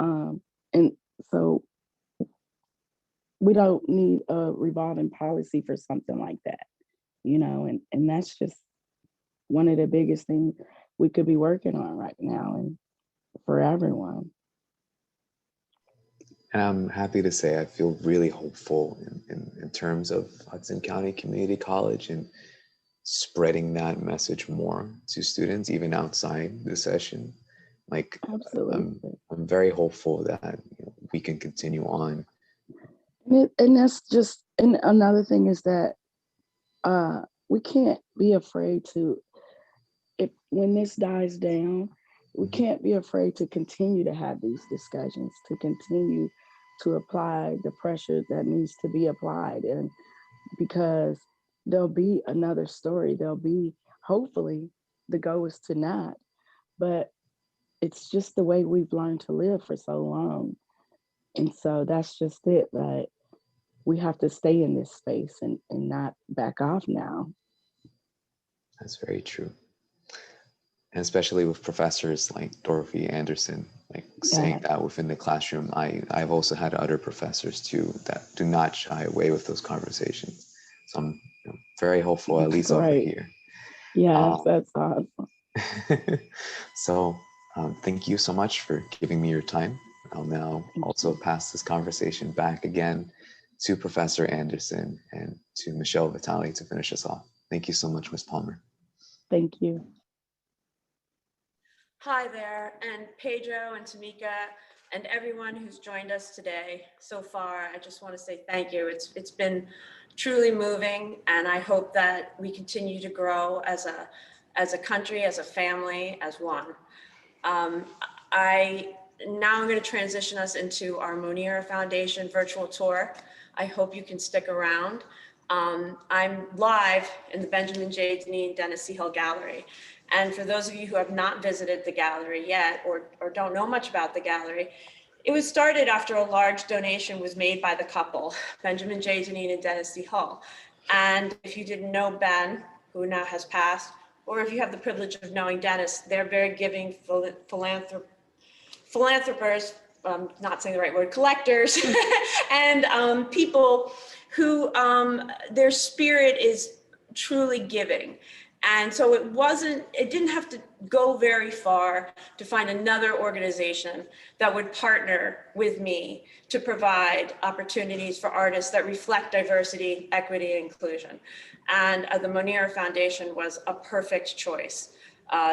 And so we don't need a revolving policy for something like that, and that's just one of the biggest things we could be working on right now and for everyone. And I'm happy to say I feel really hopeful in terms of Hudson County Community College and spreading that message more to students, even outside the session. Like, Absolutely. I'm very hopeful that we can continue on. And that's just, and another thing is that we can't be afraid to, when this dies down, we can't be afraid to continue to have these discussions, to continue to apply the pressure that needs to be applied. And because there'll be another story, hopefully the goal is to not, but it's just the way we've learned to live for so long. And so that's just it. Like, we have to stay in this space and not back off now. That's very true. And especially with professors like Dorothy Anderson, like saying that within the classroom. I've also had other professors too that do not shy away with those conversations. So I'm very hopeful, at least over here. Yeah, that's awesome. So thank you so much for giving me your time I'll now also pass this conversation back again to Professor Anderson and to Michelle Vitale to finish us off. Thank you so much, Ms. Palmer. Thank you. Hi there, and Pedro and Tamika and everyone who's joined us today so far. I just want to say thank you. It's been truly moving, and I hope that we continue to grow as a country, as a family, as one. Now I'm going to transition us into our Monira Foundation virtual tour. I hope you can stick around. I'm live in the Benjamin J. Dineen Dennis C. Hill Gallery. And for those of you who have not visited the gallery yet or don't know much about the gallery, it was started after a large donation was made by the couple, Benjamin J. Dineen and Dennis C. Hull. And if you didn't know Ben, who now has passed, or if you have the privilege of knowing Dennis, they're very giving philanthropers, not saying the right word, collectors, and people who their spirit is truly giving. And so it didn't have to go very far to find another organization that would partner with me to provide opportunities for artists that reflect diversity, equity, and inclusion. And the Monira Foundation was a perfect choice.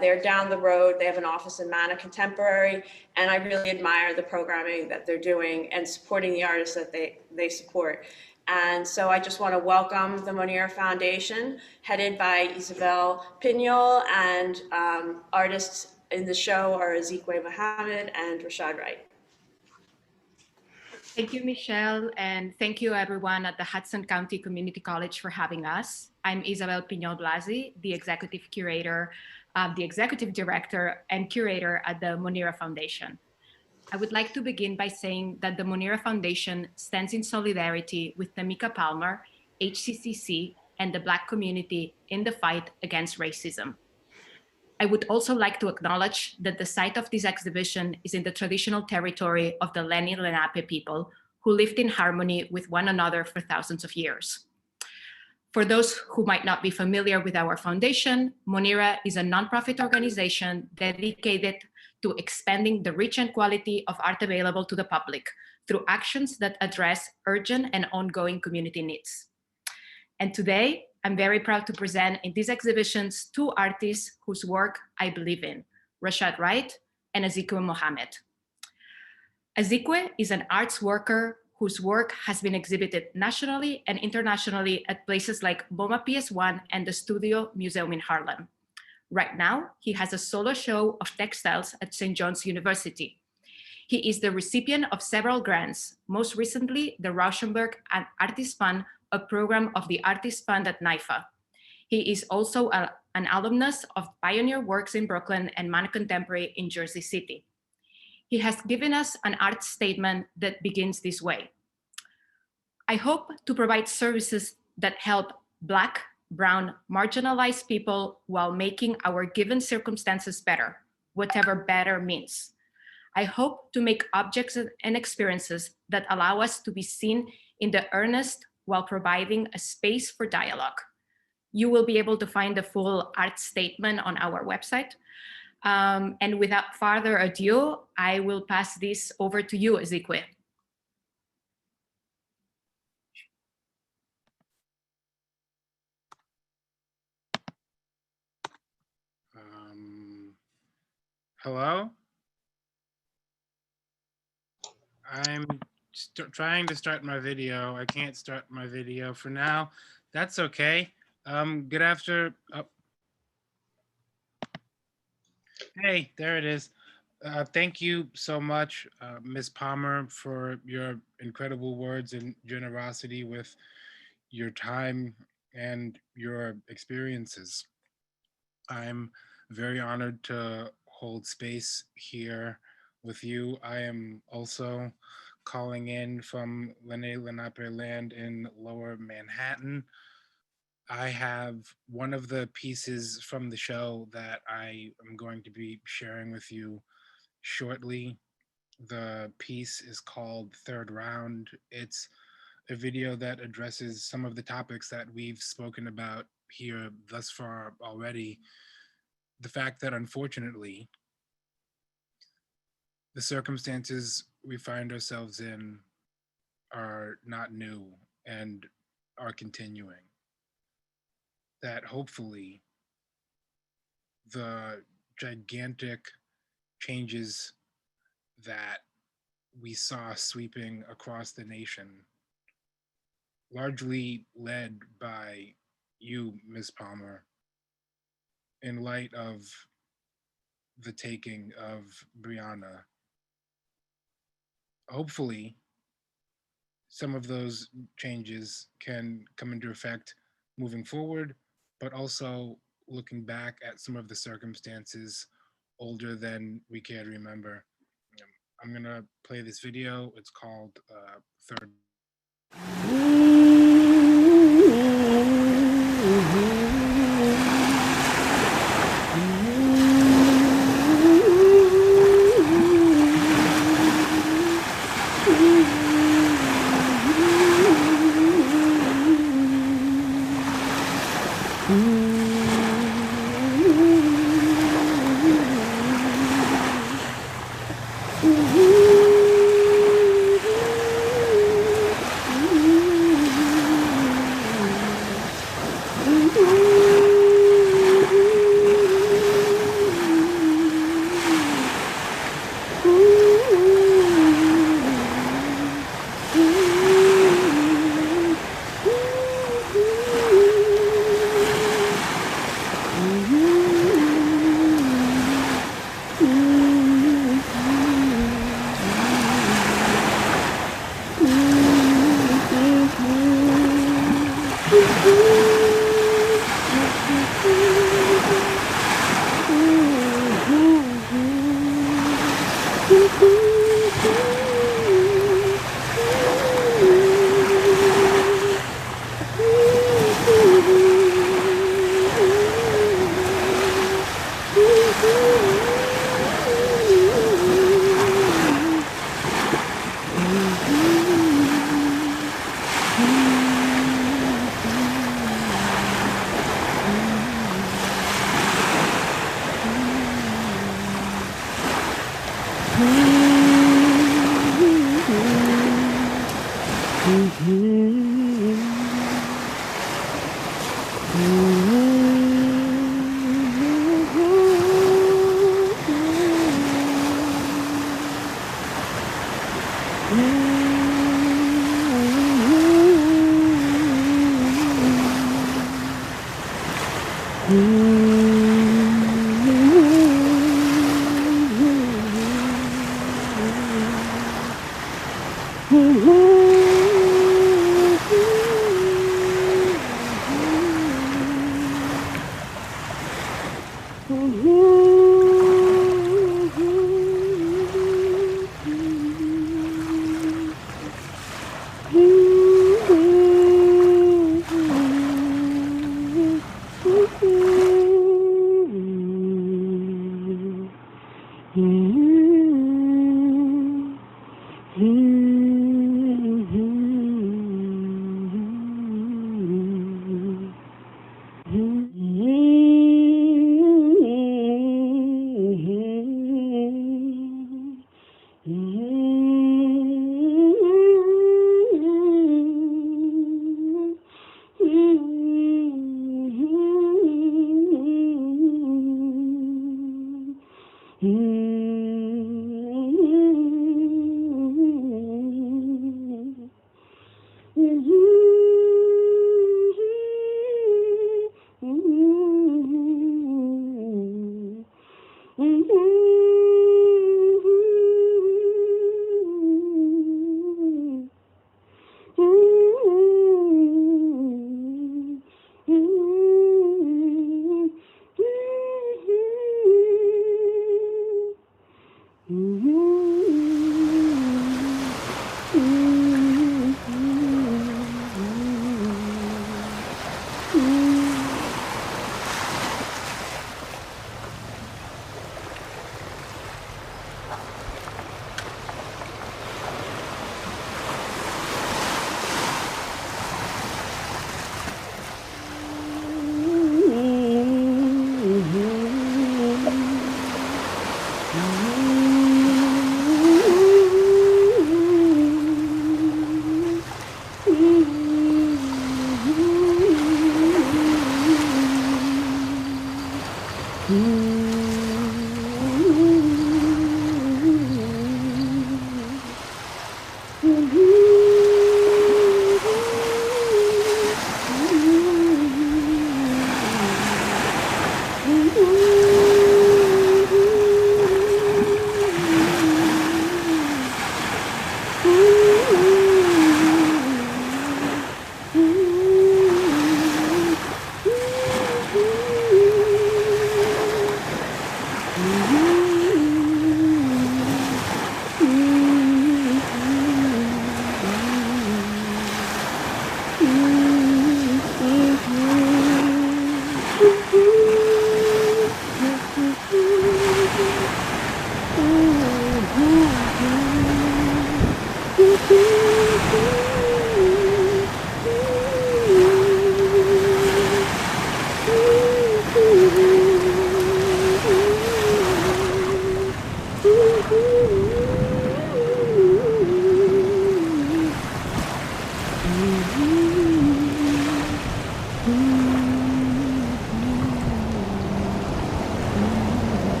They're down the road. They have an office in Mana Contemporary, and I really admire the programming that they're doing and supporting the artists that they support. And so I just want to welcome the Monira Foundation, headed by Isabel Pignol, and artists in the show are Azikiwe Mohammed and Rashad Wright. Thank you, Michelle, and thank you everyone at the Hudson County Community College for having us. I'm Isabel Pignol Blasi, the executive curator, the executive director and curator at the Monira Foundation. I would like to begin by saying that the Monira Foundation stands in solidarity with Tamika Palmer, HCCC, and the Black community in the fight against racism. I would also like to acknowledge that the site of this exhibition is in the traditional territory of the Lenni Lenape people, who lived in harmony with one another for thousands of years. For those who might not be familiar with our foundation, Monira is a nonprofit organization dedicated to expanding the reach and quality of art available to the public through actions that address urgent and ongoing community needs. And today, I'm very proud to present in these exhibitions two artists whose work I believe in, Rashad Wright and Azikiwe Mohammed. Azikiwe is an arts worker whose work has been exhibited nationally and internationally at places like MoMA PS1 and the Studio Museum in Harlem. Right now, he has a solo show of textiles at St. John's University. He is the recipient of several grants, most recently the Rauschenberg Artist Fund, a program of the Artist Fund at NYFA. He is also an alumnus of Pioneer Works in Brooklyn and Mana Contemporary in Jersey City. He has given us an art statement that begins this way. I hope to provide services that help Black, Brown, marginalized people while making our given circumstances better, whatever better means. I hope to make objects and experiences that allow us to be seen in the earnest while providing a space for dialogue. You will be able to find the full art statement on our website. And without further ado, I will pass this over to you, Azikiwe. Hello? I'm trying to start my video. I can't start my video for now. That's okay. Good after. Oh. Hey, there it is. Thank you so much, Ms. Palmer, for your incredible words and generosity with your time and your experiences. I'm very honored to hold space here with you. I am also calling in from Lenni Lenape land in Lower Manhattan. I have one of the pieces from the show that I am going to be sharing with you shortly. The piece is called Third Round. It's a video that addresses some of the topics that we've spoken about here thus far already. The fact that unfortunately, the circumstances we find ourselves in are not new and are continuing. That hopefully the gigantic changes that we saw sweeping across the nation, largely led by you, Ms. Palmer, in light of the taking of Breonna. Hopefully, some of those changes can come into effect moving forward, but also looking back at some of the circumstances older than we care to remember. I'm gonna play this video. It's called Third.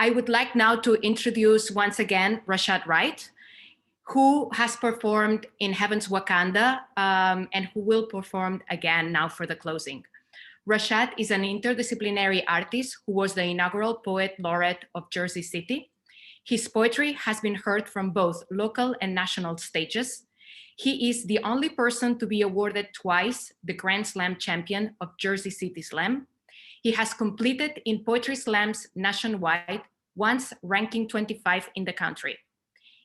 I would like now to introduce once again Rashad Wright, who has performed in Heaven's Wakanda and who will perform again now for the closing. Rashad is an interdisciplinary artist who was the inaugural Poet Laureate of Jersey City. His poetry has been heard from both local and national stages. He is the only person to be awarded twice the Grand Slam champion of Jersey City Slam. He has completed in poetry slams nationwide, once ranking 25 in the country.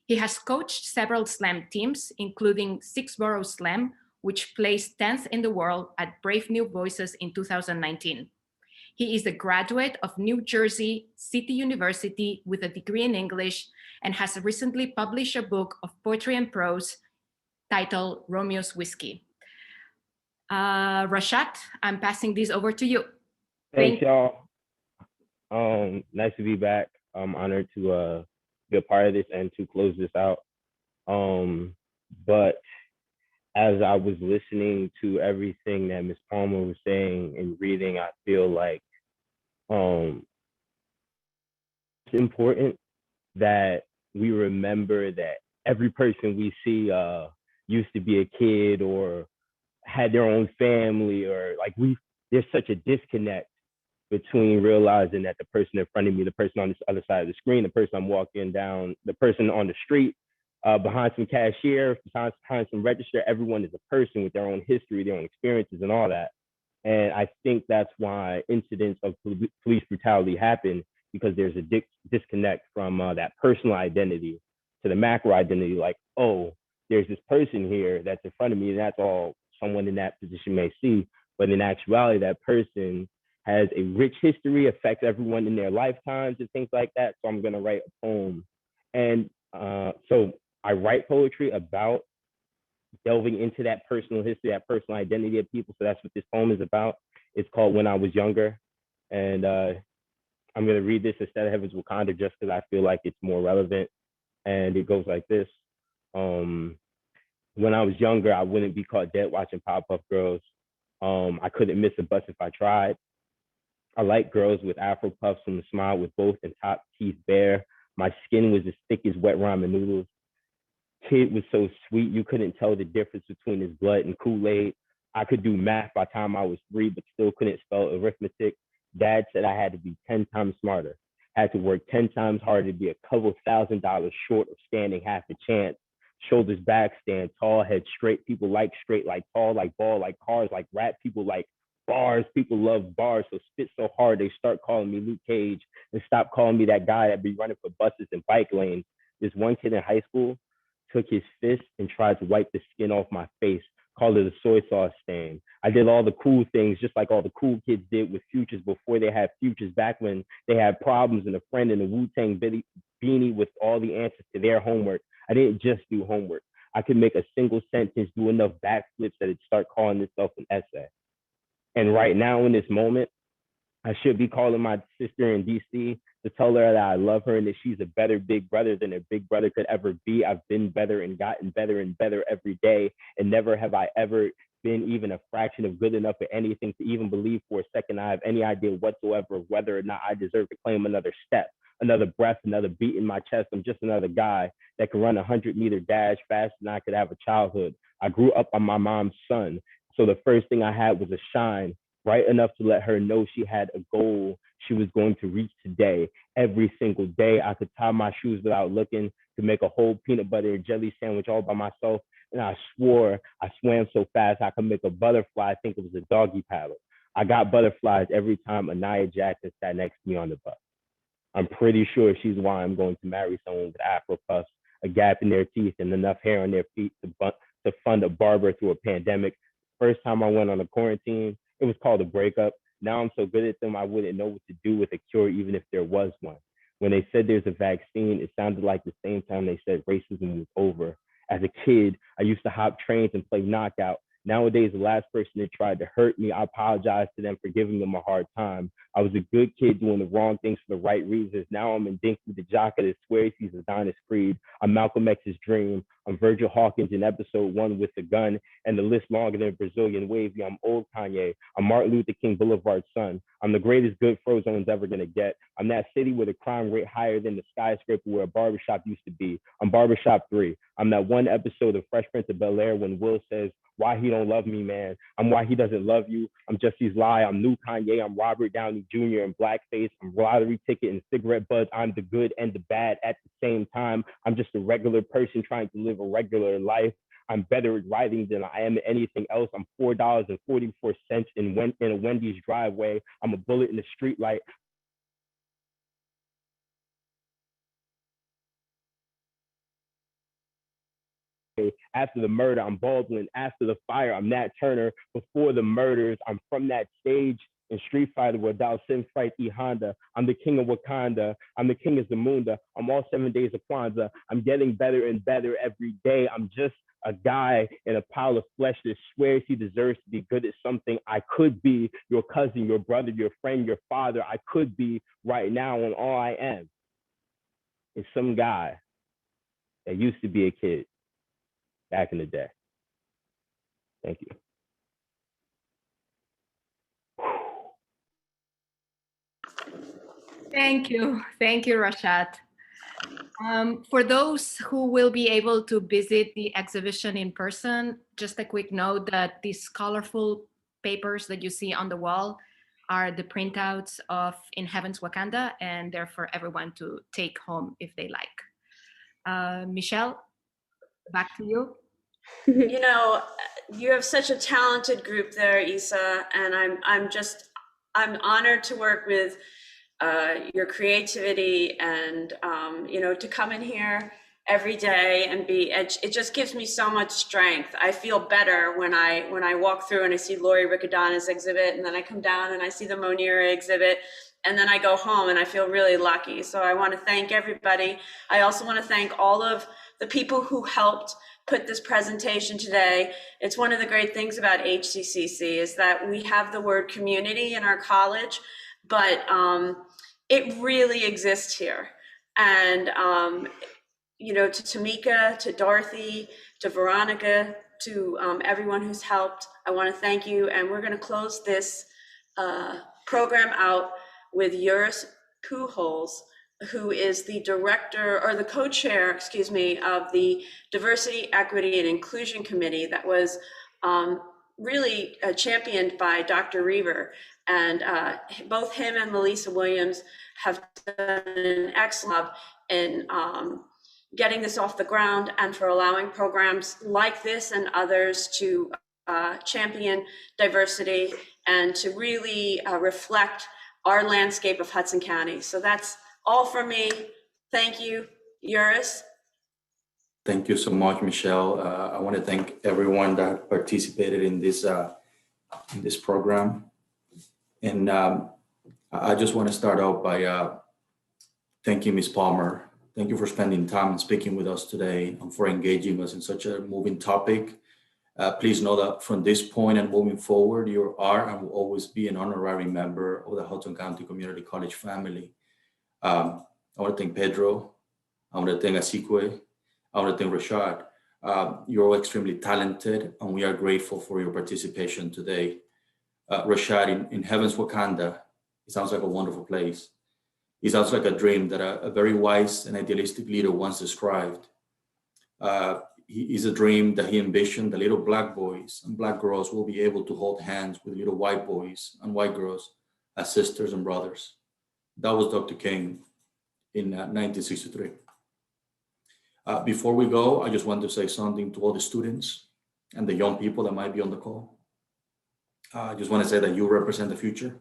He has coached several slam teams, including Sixborough Slam, which placed 10th in the world at Brave New Voices in 2019. He is a graduate of New Jersey City University with a degree in English and has recently published a book of poetry and prose titled Romeo's Whiskey. Rashad, I'm passing this over to you. Thanks, y'all. Nice to be back. I'm honored to be a part of this and to close this out. But as I was listening to everything that Ms. Palmer was saying and reading, I feel like it's important that we remember that every person we see used to be a kid or had their own family, or like there's such a disconnect between realizing that the person in front of me, the person on this other side of the screen, the person I'm walking down, the person on the street, behind some cashier, behind some register, everyone is a person with their own history, their own experiences and all that. And I think that's why incidents of police brutality happen, because there's a disconnect from that personal identity to the macro identity. Like, oh, there's this person here that's in front of me, and that's all someone in that position may see. But in actuality, that person has a rich history, affects everyone in their lifetimes and things like that. So I'm going to write a poem. And so I write poetry about delving into that personal history, that personal identity of people. So that's what this poem is about. It's called When I Was Younger. And I'm going to read this instead of Heaven's Wakanda just because I feel like it's more relevant. And it goes like this. When I was younger, I wouldn't be caught dead watching Powerpuff Girls. I couldn't miss a bus if I tried. I like girls with Afro puffs and a smile with both and top teeth bare. My skin was as thick as wet ramen noodles. Kid was so sweet, you couldn't tell the difference between his blood and Kool-Aid. I could do math by the time I was 3, but still couldn't spell arithmetic. Dad said I had to be 10 times smarter, had to work 10 times harder to be a couple $1,000 short of standing half a chance. Shoulders back, stand tall, head straight. People like straight, like tall, like ball, like cars, like rap. People like bars. People love bars, so spit so hard they start calling me Luke Cage and stop calling me that guy that be running for buses and bike lanes. This one kid in high school took his fist and tried to wipe the skin off my face, called it a soy sauce stain. I did all the cool things just like all the cool kids did with futures before they had futures, back when they had problems and a friend in a Wu-Tang beanie with all the answers to their homework. I didn't just do homework. I could make a single sentence, do enough backflips that it'd start calling itself an essay. And right now in this moment, I should be calling my sister in DC to tell her that I love her and that she's a better big brother than a big brother could ever be. I've been better and gotten better and better every day. And never have I ever been even a fraction of good enough at anything to even believe for a second I have any idea whatsoever of whether or not I deserve to claim another step, another breath, another beat in my chest. I'm just another guy that can run a 100-meter dash faster than I could have a childhood. I grew up on my mom's son. So the first thing I had was a shine, bright enough to let her know she had a goal she was going to reach today. Every single day, I could tie my shoes without looking, to make a whole peanut butter and jelly sandwich all by myself. And I swore I swam so fast I could make a butterfly think it was a doggy paddle. I got butterflies every time Anaya Jackson sat next to me on the bus. I'm pretty sure she's why I'm going to marry someone with Afro puffs, a gap in their teeth, and enough hair on their feet to fund a barber through a pandemic. First time I went on a quarantine, it was called a breakup. Now I'm so good at them, I wouldn't know what to do with a cure, even if there was one. When they said there's a vaccine, it sounded like the same time they said racism was over. As a kid, I used to hop trains and play knockout. Nowadays, the last person that tried to hurt me, I apologize to them for giving them a hard time. I was a good kid doing the wrong things for the right reasons. Now I'm in Dinky the jock that swears he's Adonis Creed. I'm Malcolm X's dream. I'm Virgil Hawkins in episode 1 with the gun, and the list longer than Brazilian wavy. I'm old Kanye. I'm Martin Luther King Boulevard's son. I'm the greatest good Frozone's ever gonna get. I'm that city with a crime rate higher than the skyscraper where a barbershop used to be. I'm Barbershop 3. I'm that one episode of Fresh Prince of Bel-Air when Will says, why he don't love me, man. I'm why he doesn't love you. I'm Jesse's lie. I'm new Kanye. I'm Robert Downey Jr. in blackface. I'm lottery ticket and cigarette buzz. I'm the good and the bad at the same time. I'm just a regular person trying to live a regular life. I'm better at writing than I am at anything else. I'm $4.44 in a Wendy's driveway. I'm a bullet in the street light. After the murder, I'm Baldwin. After the fire, I'm Nat Turner. Before the murders, I'm from that stage in Street Fighter without Sin Fight E Honda. I'm the king of Wakanda. I'm the king of Zamunda. I'm all 7 days of Kwanzaa. I'm getting better and better every day. I'm just a guy in a pile of flesh that swears he deserves to be good at something. I could be your cousin, your brother, your friend, your father. I could be right now, and all I am is some guy that used to be a kid back in the day. Thank you. Thank you. Thank you, Rashad. For those who will be able to visit the exhibition in person, just a quick note that these colorful papers that you see on the wall are the printouts of In Heaven's Wakanda, and they're for everyone to take home if they like. Michelle, back to you. You know, you have such a talented group there, Isa, and I'm honored to work with your creativity and you know, to come in here every day and it just gives me so much strength. I feel better when I walk through and I see Lori Riccadonna's exhibit, and then I come down and I see the Monira exhibit, and then I go home and I feel really lucky. So I want to thank everybody. I also want to thank all of the people who helped put this presentation today. It's one of the great things about HCCC is that we have the word community in our college, but it really exists here. And you know, to Tamika, to Dorothy, to Veronica, to everyone who's helped, I want to thank you. And we're going to close this program out with Yuris Pujols, who is the director or the co-chair, excuse me, of the Diversity, Equity, and Inclusion Committee that was really championed by Dr. Reaver. And both him and Melissa Williams have done an excellent job in getting this off the ground and for allowing programs like this and others to champion diversity and to really reflect our landscape of Hudson County. So that's all from me. Thank you, Yuris. Thank you so much, Michelle. I want to thank everyone that participated in this program. And I just want to start out by thanking Ms. Palmer. Thank you for spending time and speaking with us today and for engaging us in such a moving topic. Please know that from this point and moving forward, you are and will always be an honorary member of the Hudson County Community College family. I want to thank Pedro. I want to thank Azikiwe. I want to thank Rashad. You're all extremely talented, and we are grateful for your participation today. Rashad, in Heaven's Wakanda, it sounds like a wonderful place. It sounds like a dream that a very wise and idealistic leader once described. Is a dream that he envisioned that little Black boys and Black girls will be able to hold hands with little white boys and white girls as sisters and brothers. That was Dr. King in 1963. Before we go, I just want to say something to all the students and the young people that might be on the call. I just want to say that you represent the future.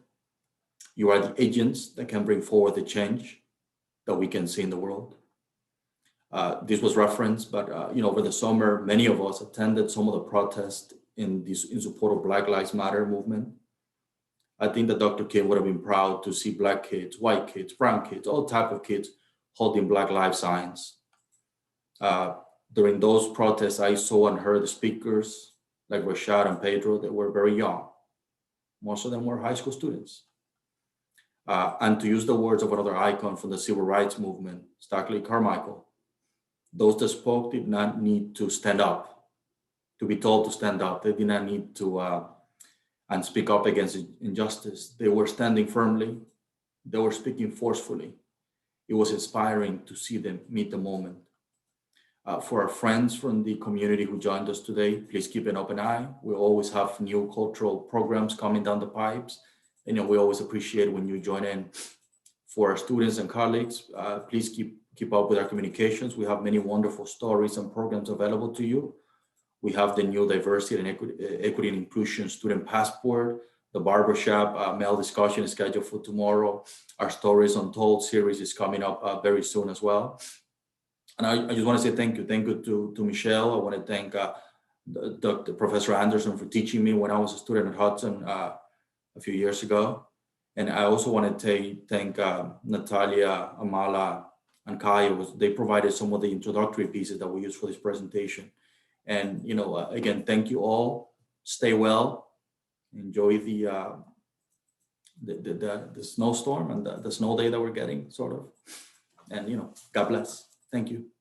You are the agents that can bring forward the change that we can see in the world. This was referenced, but over the summer, many of us attended some of the protests in support of Black Lives Matter movement. I think that Dr. King would have been proud to see Black kids, white kids, brown kids, all type of kids holding Black Lives signs. During those protests, I saw and heard the speakers like Rashad and Pedro that were very young. Most of them were high school students. And to use the words of another icon from the civil rights movement, Stokely Carmichael, Those that spoke did not need to stand up, to be told to stand up. They did not need to and speak up against injustice. They were standing firmly. They were speaking forcefully. It was inspiring to see them meet the moment. For our friends from the community who joined us today, please keep an open eye. We always have new cultural programs coming down the pipes. And we always appreciate when you join in. For our students and colleagues, please keep up with our communications. We have many wonderful stories and programs available to you. We have the new Diversity and Equity and Inclusion Student Passport. The barbershop male discussion is scheduled for tomorrow. Our Stories Untold series is coming up very soon as well. And I just want to say thank you. Thank you to Michelle. I want to thank Dr. Professor Anderson for teaching me when I was a student at Hudson a few years ago. And I also want to thank Natalia, Amala, and Kaya. They provided some of the introductory pieces that we used for this presentation. And again, thank you all. Stay well. Enjoy the snowstorm and the snow day that we're getting, sort of. And God bless. Thank you.